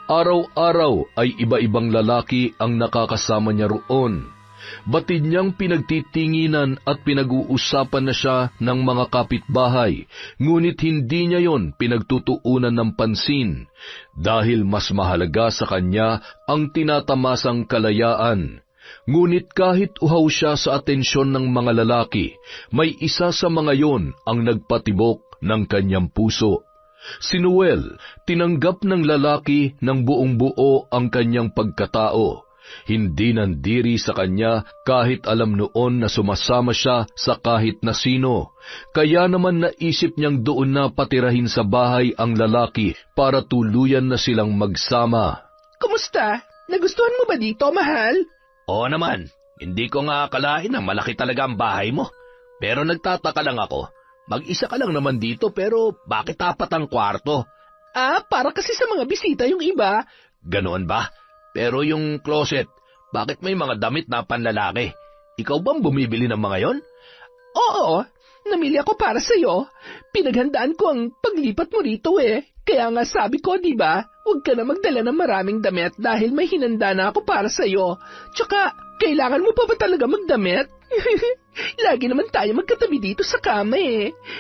Araw-araw ay iba-ibang lalaki ang nakakasama niya roon. Batid niyang pinagtitinginan at pinag-uusapan na siya ng mga kapitbahay, ngunit hindi niya yon pinagtutuunan ng pansin dahil mas mahalaga sa kanya ang tinatamasang kalayaan. Ngunit kahit uhaw siya sa atensyon ng mga lalaki, may isa sa mga yon ang nagpatibok ng kanyang puso. Si Noel, tinanggap ng lalaki ng buong buo ang kanyang pagkatao. Hindi nandiri sa kanya kahit alam noon na sumasama siya sa kahit na sino. Kaya naman naisip niyang doon na patirahin sa bahay ang lalaki para tuluyan na silang magsama. Kumusta? Nagustuhan mo ba dito, mahal? Oo naman, hindi ko nga akalain na malaki talaga ang bahay mo. Pero nagtataka lang ako, mag-isa ka lang naman dito pero bakit apat ang kwarto? Para kasi sa mga bisita yung iba. Ganoon ba? Pero yung closet, bakit may mga damit na panlalaki? Ikaw bang bumibili ng mga yon? Oo, namili ako para sa'yo. Pinaghandaan ko ang paglipat mo rito Kaya nga sabi ko, di ba, huwag ka na magdala ng maraming damit dahil may hinanda na ako para sa'yo. Tsaka, kailangan mo pa ba talaga magdamit? Lagi naman tayo magkatabi dito sa kama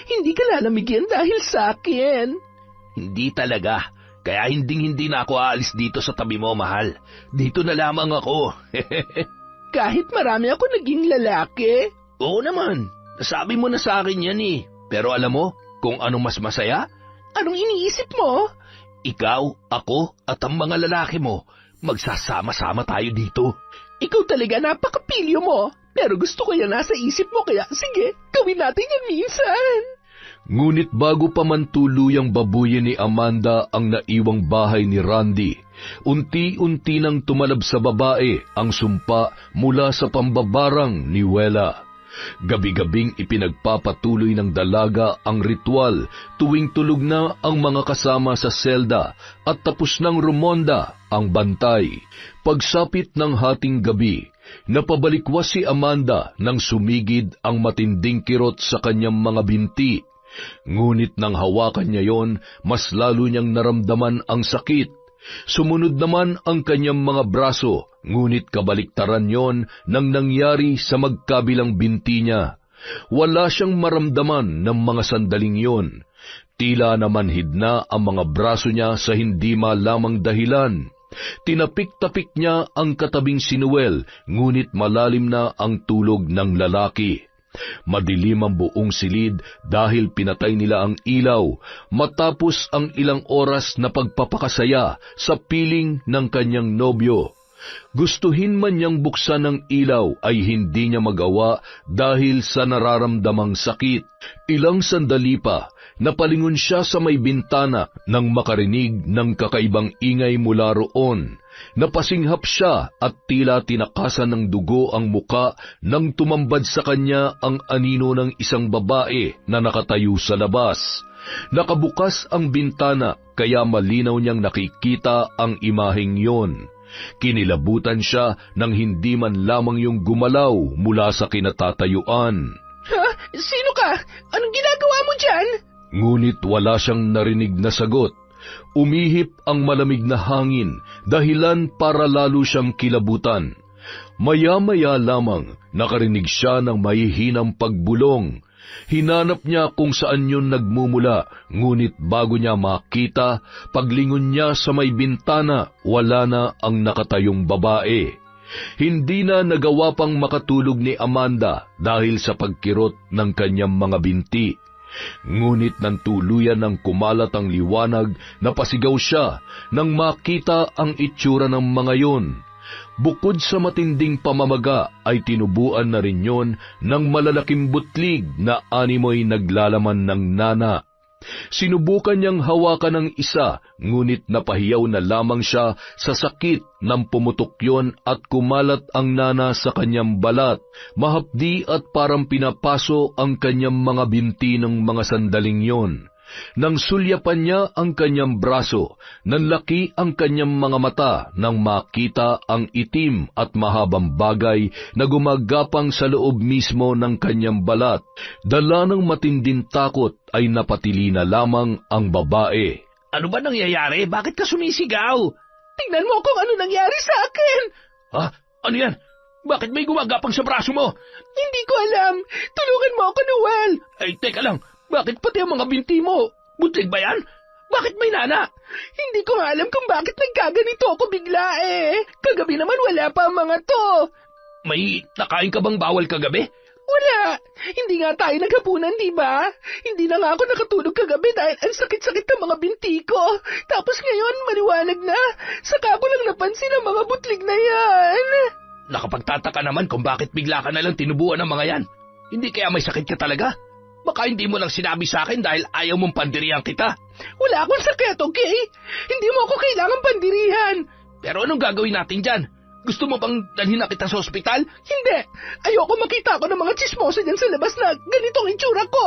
Hindi ka lalamigyan dahil sa akin. Hindi talaga. Kaya hindi na ako aalis dito sa tabi mo, mahal. Dito na lamang ako. Kahit marami ako naging lalaki? Oo naman. Nasabi mo na sa akin yan Pero alam mo kung anong mas masaya? Anong iniisip mo? Ikaw, ako, at ang mga lalaki mo, magsasama-sama tayo dito. Ikaw talaga napakapilyo mo. Pero gusto ko yan nasa isip mo kaya sige, gawin natin yan minsan. Ngunit bago pa man tuluyang babuyin ni Amanda ang naiwang bahay ni Randy, unti-unti nang tumalab sa babae ang sumpa mula sa pambabarang ni Wela. Gabi-gabing ipinagpapatuloy ng dalaga ang ritual tuwing tulog na ang mga kasama sa selda at tapos ng rumonda ang bantay. Pagsapit ng hating gabi, napabalikwas si Amanda nang sumigid ang matinding kirot sa kanyang mga binti. Ngunit nang hawakan niya yon, mas lalo niyang naramdaman ang sakit. Sumunod naman ang kanyang mga braso, ngunit kabaliktaran yon nang nangyari sa magkabilang binti niya. Wala siyang maramdaman ng mga sandaling yon. Tila namanhid na ang mga braso niya sa hindi malamang dahilan. Tinapik-tapik niya ang katabing si Noel, ngunit malalim na ang tulog ng lalaki. Madilim ang buong silid dahil pinatay nila ang ilaw matapos ang ilang oras na pagpapakasaya sa piling ng kanyang nobyo. Gustuhin man niyang buksan ang ilaw ay hindi niya magawa dahil sa nararamdamang sakit. Ilang sandali pa, napalingon siya sa may bintana nang makarinig ng kakaibang ingay mula roon. Napasinghap siya at tila tinakasan ng dugo ang muka nang tumambad sa kanya ang anino ng isang babae na nakatayo sa labas. Nakabukas ang bintana kaya malinaw niyang nakikita ang imaheng yon. Kinilabutan siya nang hindi man lamang yung gumalaw mula sa kinatatayuan. Ha? Sino ka? Anong ginagawa mo dyan? Ngunit wala siyang narinig na sagot. Umihip ang malamig na hangin, dahilan para lalo siyang kilabutan. Maya-maya lamang, nakarinig siya ng mahihinang pagbulong. Hinanap niya kung saan yun nagmumula, ngunit bago niya makita, paglingon niya sa may bintana, wala na ang nakatayong babae. Hindi na nagawa pang makatulog ni Amanda dahil sa pagkirot ng kanyang mga binti. Ngunit nang tuluyan ng kumalat ang liwanag, napasigaw siya nang makita ang itsura ng mga yon. Bukod sa matinding pamamaga ay tinubuan na rin yon ng malalaking butlig na animoy naglalaman ng nana. Sinubukan niyang hawakan ng isa, ngunit napahiyaw na lamang siya sa sakit ng pumutok yon at kumalat ang nana sa kanyang balat. Mahapdi at parang pinapaso ang kanyang mga binti ng mga sandaling yon. Nang sulyapan niya ang kanyang braso, nanlaki ang kanyang mga mata nang makita ang itim at mahabang bagay na gumagapang sa loob mismo ng kanyang balat. Dala ng matinding takot ay napatili na lamang ang babae. Ano ba nangyayari? Bakit ka sumisigaw? Tingnan mo kung ano nangyari sa akin! Ha? Ano yan? Bakit may gumagapang sa braso mo? Hindi ko alam. Tulungan mo ako, Noel. Ay, teka lang. Bakit pati ang mga binti mo? Butlig ba yan? Bakit may nana? Hindi ko alam kung bakit nagkaganito ako bigla Kagabi naman wala pa ang mga to. May nakain ka bang bawal kagabi? Wala. Hindi nga tayo naghapunan, di ba? Hindi na nga ako nakatulog kagabi dahil ang sakit-sakit ng mga binti ko. Tapos ngayon, maliwanag na. Saka ko lang napansin ang mga butlig na yan. Nakapagtataka naman kung bakit bigla ka nalang tinubuan ng mga yan. Hindi kaya may sakit ka talaga? Baka hindi mo lang sinabi sa akin dahil ayaw mong pandirihan kita. Wala akong sakit, okay? Hindi mo ako kailangan pandirihan. Pero anong gagawin natin dyan? Gusto mo bang dalhin na kita sa ospital? Hindi. Ayoko makita ako ng mga tsismoso dyan sa labas na ganitong itsura ko.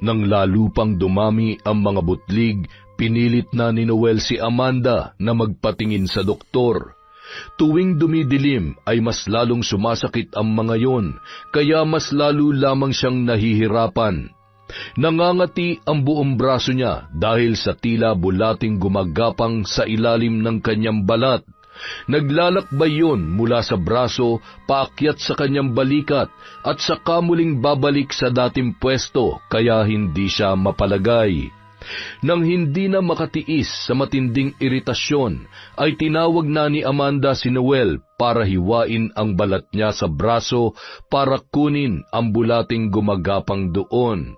Nang lalo pang dumami ang mga butlig, pinilit na ni Noel si Amanda na magpatingin sa doktor. Tuwing dumidilim ay mas lalong sumasakit ang mga yon, kaya mas lalo lamang siyang nahihirapan. Nangangati ang buong braso niya dahil sa tila bulating gumagapang sa ilalim ng kanyang balat. Naglalakbay yun mula sa braso paakyat sa kanyang balikat at saka muling babalik sa dating pwesto kaya hindi siya mapalagay. Nang hindi na makatiis sa matinding iritasyon, ay tinawag na ni Amanda si Noel para hiwain ang balat niya sa braso para kunin ang bulating gumagapang doon.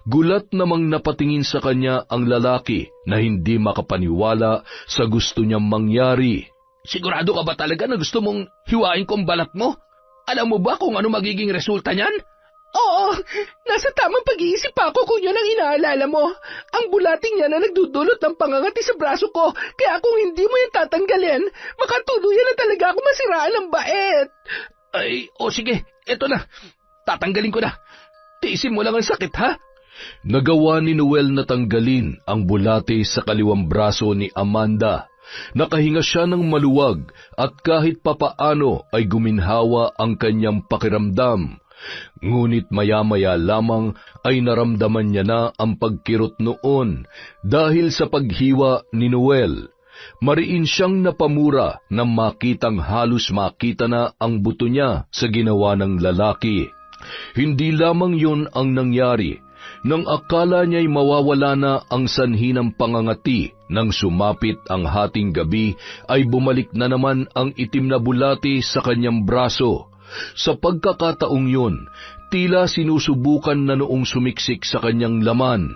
Gulat namang napatingin sa kanya ang lalaki na hindi makapaniwala sa gusto niyang mangyari. Sigurado ka ba talaga na gusto mong hiwain ko ang balat mo? Alam mo ba kung ano magiging resulta niyan? Oo, nasa tamang pag-iisip ako kung yun ang inaalala mo. Ang bulating niya na nagdudulot ng pangangati sa braso ko, kaya kung hindi mo yan tatanggalin, makatuluyan na talaga ako masiraan ng bait. Ay, sige, eto na. Tatanggalin ko na. Tiisin mo lang ang sakit, ha? Nagawa ni Noel na tanggalin ang bulate sa kaliwang braso ni Amanda. Nakahinga siya ng maluwag at kahit papaano ay guminhawa ang kanyang pakiramdam. Ngunit maya-maya lamang ay naramdaman niya na ang pagkirot noon dahil sa paghiwa ni Noel. Mariin siyang napamura nang makitang halos makita na ang buto niya sa ginawa ng lalaki. Hindi lamang yun ang nangyari. Nang akala niya'y mawawala na ang sanhi ng pangangati, nang sumapit ang hating gabi, ay bumalik na naman ang itim na bulati sa kanyang braso. Sa pagkakataong yun, tila sinusubukan na noong sumiksik sa kanyang laman.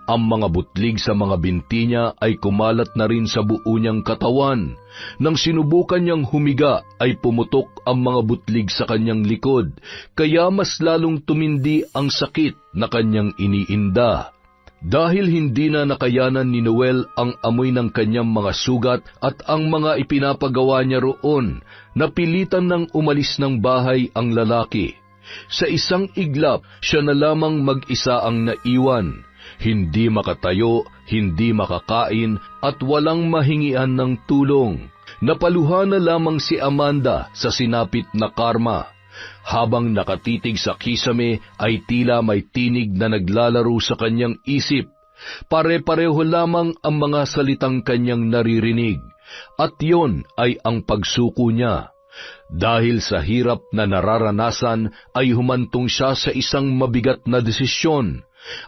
Ang mga butlig sa mga binti niya ay kumalat na rin sa buo niyang katawan. Nang sinubukan niyang humiga ay pumutok ang mga butlig sa kanyang likod, kaya mas lalong tumindi ang sakit na kanyang iniinda. Dahil hindi na nakayanan ni Noel ang amoy ng kanyang mga sugat at ang mga ipinapagawa niya roon, napilitan ng umalis ng bahay ang lalaki. Sa isang iglap, siya na lamang mag-isa ang naiwan. Hindi makatayo, hindi makakain, at walang mahingian ng tulong. Napaluha na lamang si Amanda sa sinapit na karma. Habang nakatitig sa kisame ay tila may tinig na naglalaro sa kanyang isip. Pare-pareho lamang ang mga salitang kanyang naririnig, at yon ay ang pagsuko niya. Dahil sa hirap na nararanasan ay humantong siya sa isang mabigat na desisyon.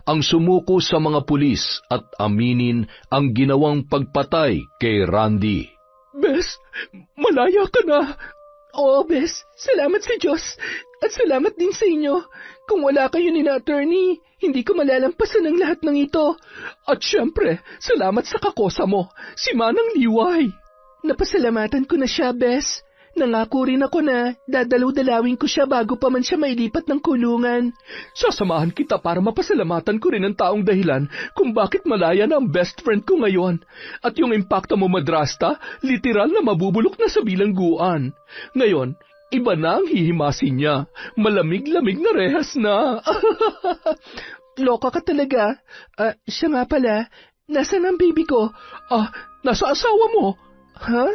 Ang sumuko sa mga pulis at aminin ang ginawang pagpatay kay Randy. Bes, malaya ka na. Oo, Bes. Salamat sa Diyos. At salamat din sa inyo. Kung wala kayo ni attorney, hindi ko malalampasan ang lahat ng ito. At syempre, salamat sa kakosa mo, si Manang Liway. Napasalamatan ko na siya, Bes. Nangako rin ako na dadalaw-dalawin ko siya bago pa man siya mailipat ng kulungan. Sasamahan kita para mapasalamatan ko rin ang taong dahilan kung bakit malaya na ang best friend ko ngayon. At yung impacto mo, madrasta, literal na mabubulok na sa bilangguan. Ngayon, iba na ang hihimasin niya. Malamig-lamig na rehas na. Loka ka talaga. Siya nga pala, nasaan ang baby ko? Nasa asawa mo. Ha?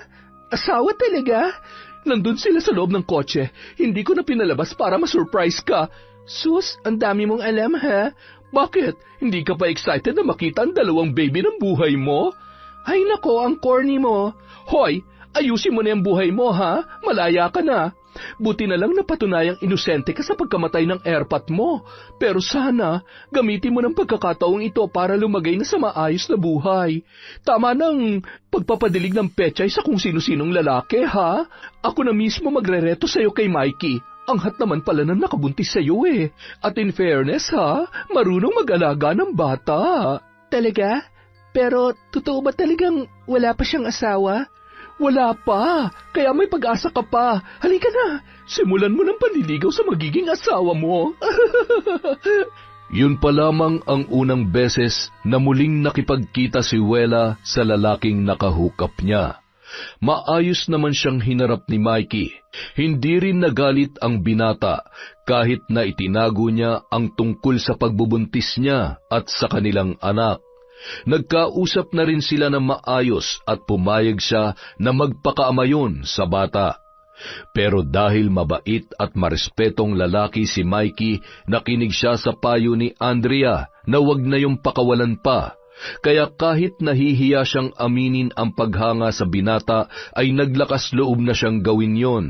Asawa talaga? Nandun sila sa loob ng kotse. Hindi ko na pinalabas para ma-surprise ka. Sus, ang dami mong alam, ha? Bakit? Hindi ka pa excited na makita ang dalawang baby ng buhay mo? Ay nako, ang corny mo. Hoy, ayusin mo na yung buhay mo, ha? Malaya ka na. Buti na lang napatunayang inosente ka sa pagkamatay ng airpot mo. Pero sana, gamitin mo ng pagkakataong ito para lumagay na sa maayos na buhay. Tama ng pagpapadilig ng pechay sa kung sino-sinong lalaki, ha? Ako na mismo magrereto sa'yo kay Mikey. Ang naman pala na nakabuntis sa'yo eh. At in fairness ha, marunong mag-alaga ng bata. Talaga? Pero totoo ba talagang wala pa siyang asawa? Wala pa, kaya may pag-asa ka pa. Halika na, simulan mo ng panliligaw sa magiging asawa mo. Yun pa lamang ang unang beses na muling nakipagkita si Wela sa lalaking nakahukap niya. Maayos naman siyang hinarap ni Mikey. Hindi rin nagalit ang binata kahit na itinago niya ang tungkol sa pagbubuntis niya at sa kanilang anak. Nagkausap na rin sila ng maayos at pumayag siya na magpakaamayon sa bata. Pero dahil mabait at marespetong lalaki si Mikey, nakinig siya sa payo ni Andrea na wag na yung pakawalan pa. Kaya kahit nahihiya siyang aminin ang paghanga sa binata, ay naglakas loob na siyang gawin yon.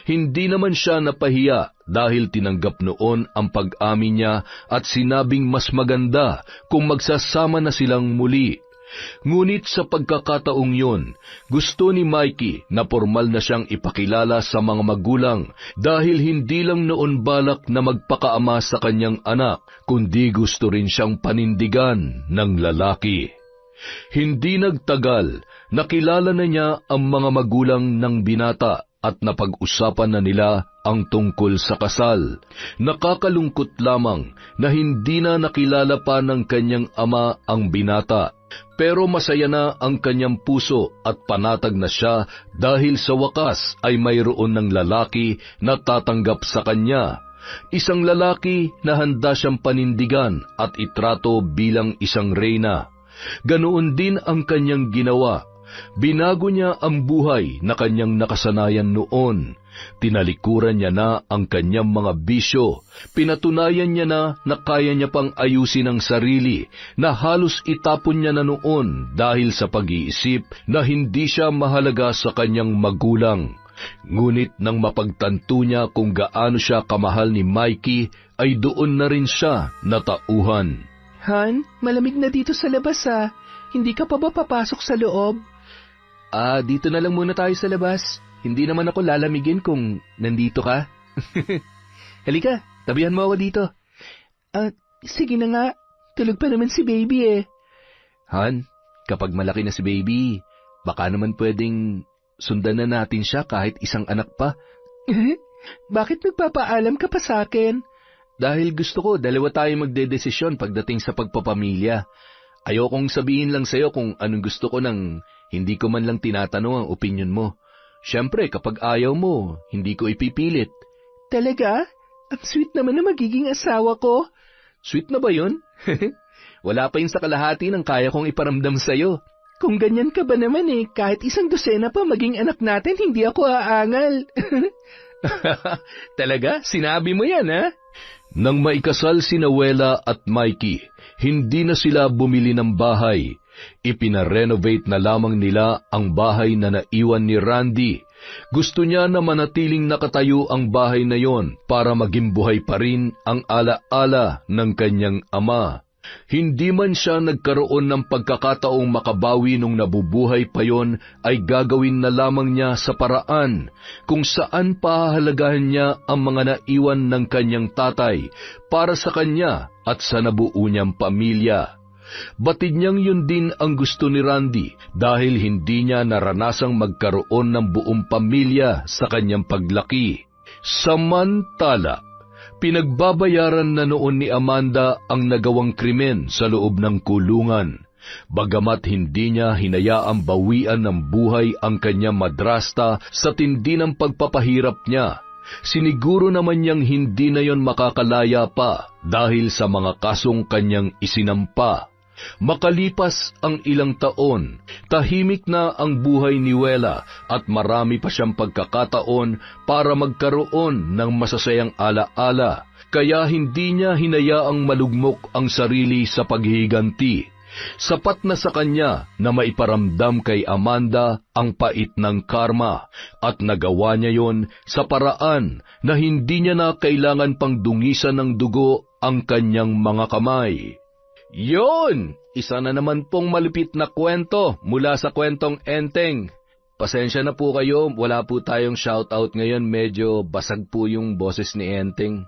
Hindi naman siya napahiya dahil tinanggap noon ang pag-amin niya at sinabing mas maganda kung magsasama na silang muli. Ngunit sa pagkakataong yun, gusto ni Mikey na formal na siyang ipakilala sa mga magulang dahil hindi lang noon balak na magpakaama sa kanyang anak, kundi gusto rin siyang panindigan ng lalaki. Hindi nagtagal, nakilala na niya ang mga magulang ng binata at napag-usapan na nila ang tungkol sa kasal. Nakakalungkot lamang na hindi na nakilala pa ng kanyang ama ang binata. Pero masaya na ang kanyang puso at panatag na siya dahil sa wakas ay mayroon ng lalaki na tatanggap sa kanya. Isang lalaki na handa siyang panindigan at itrato bilang isang reyna. Ganoon din ang kanyang ginawa. Binago niya ang buhay na kanyang nakasanayan noon. Tinalikuran niya na ang kanyang mga bisyo. Pinatunayan niya na kaya niya pang ayusin ang sarili na halos itapon niya na noon dahil sa pag-iisip na hindi siya mahalaga sa kanyang magulang. Ngunit nang mapagtanto niya kung gaano siya kamahal ni Mikey, ay doon na rin siya natauhan. Han, malamig na dito sa labas ah. Hindi ka pa ba papasok sa loob? Dito na lang muna tayo sa labas. Hindi naman ako lalamigin kung nandito ka. Halika, tabihan mo ako dito. Sige na nga. Tulog pa naman si baby eh. Han, kapag malaki na si baby, baka naman pwedeng sundan na natin siya kahit isang anak pa. Bakit nagpapaalam ka pa sa akin? Dahil gusto ko, dalawa tayo magdedesisyon pagdating sa pagpapamilya. Ayokong sabihin lang sa'yo kung anong gusto ko nang hindi ko man lang tinatanong ang opinyon mo. Siyempre, kapag ayaw mo, hindi ko ipipilit. Talaga? Ang sweet naman na magiging asawa ko. Sweet na ba yun? Wala pa yun sa kalahati ng kaya kong iparamdam sa'yo. Kung ganyan ka ba naman eh, kahit isang dosena pa maging anak natin, hindi ako aangal. Talaga? Sinabi mo yan, ha? Nang maikasal si Wela at Mikey, hindi na sila bumili ng bahay. Ipinarenovate na lamang nila ang bahay na naiwan ni Randy. Gusto niya na manatiling nakatayo ang bahay na yon para maging buhay pa rin ang ala-ala ng kanyang ama. Hindi man siya nagkaroon ng pagkakataong makabawi nung nabubuhay pa yon, ay gagawin na lamang niya sa paraan kung saan pahahalagahan niya ang mga naiwan ng kanyang tatay para sa kanya at sa nabuo niyang pamilya. Batid niyang yun din ang gusto ni Randy dahil hindi niya naranasang magkaroon ng buong pamilya sa kanyang paglaki. Samantala, pinagbabayaran na noon ni Amanda ang nagawang krimen sa loob ng kulungan. Bagamat hindi niya hinayaang bawian ng buhay ang kanyang madrasta sa tindi ng pagpapahirap niya, siniguro naman niyang hindi na yon makakalaya pa dahil sa mga kasong kanyang isinampa. Makalipas ang ilang taon, tahimik na ang buhay ni Wela at marami pa siyang pagkakataon para magkaroon ng masasayang ala-ala, kaya hindi niya hinayaang malugmok ang sarili sa paghihiganti. Sapat na sa kanya na maiparamdam kay Amanda ang pait ng karma at nagawa niya yon sa paraan na hindi niya na kailangan pang dungisan ng dugo ang kanyang mga kamay. Yon! Isa na naman pong malupit na kwento mula sa kwentong Enteng. pasensya na po kayo, wala po tayong shoutout ngayon, medyo basag po yung boses ni Enteng.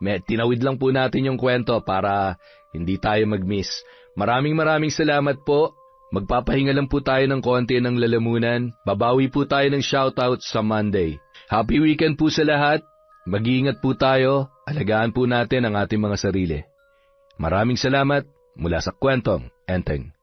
Tinawid lang po natin yung kwento para hindi tayo mag-miss. Maraming salamat po. Magpapahinga lang po tayo ng konti ng lalamunan. Babawi po tayo ng shoutout sa Monday. Happy weekend po sa lahat. Mag-iingat po tayo. Alagaan po natin ang ating mga sarili. Maraming salamat mula sa Kwentong Enteng.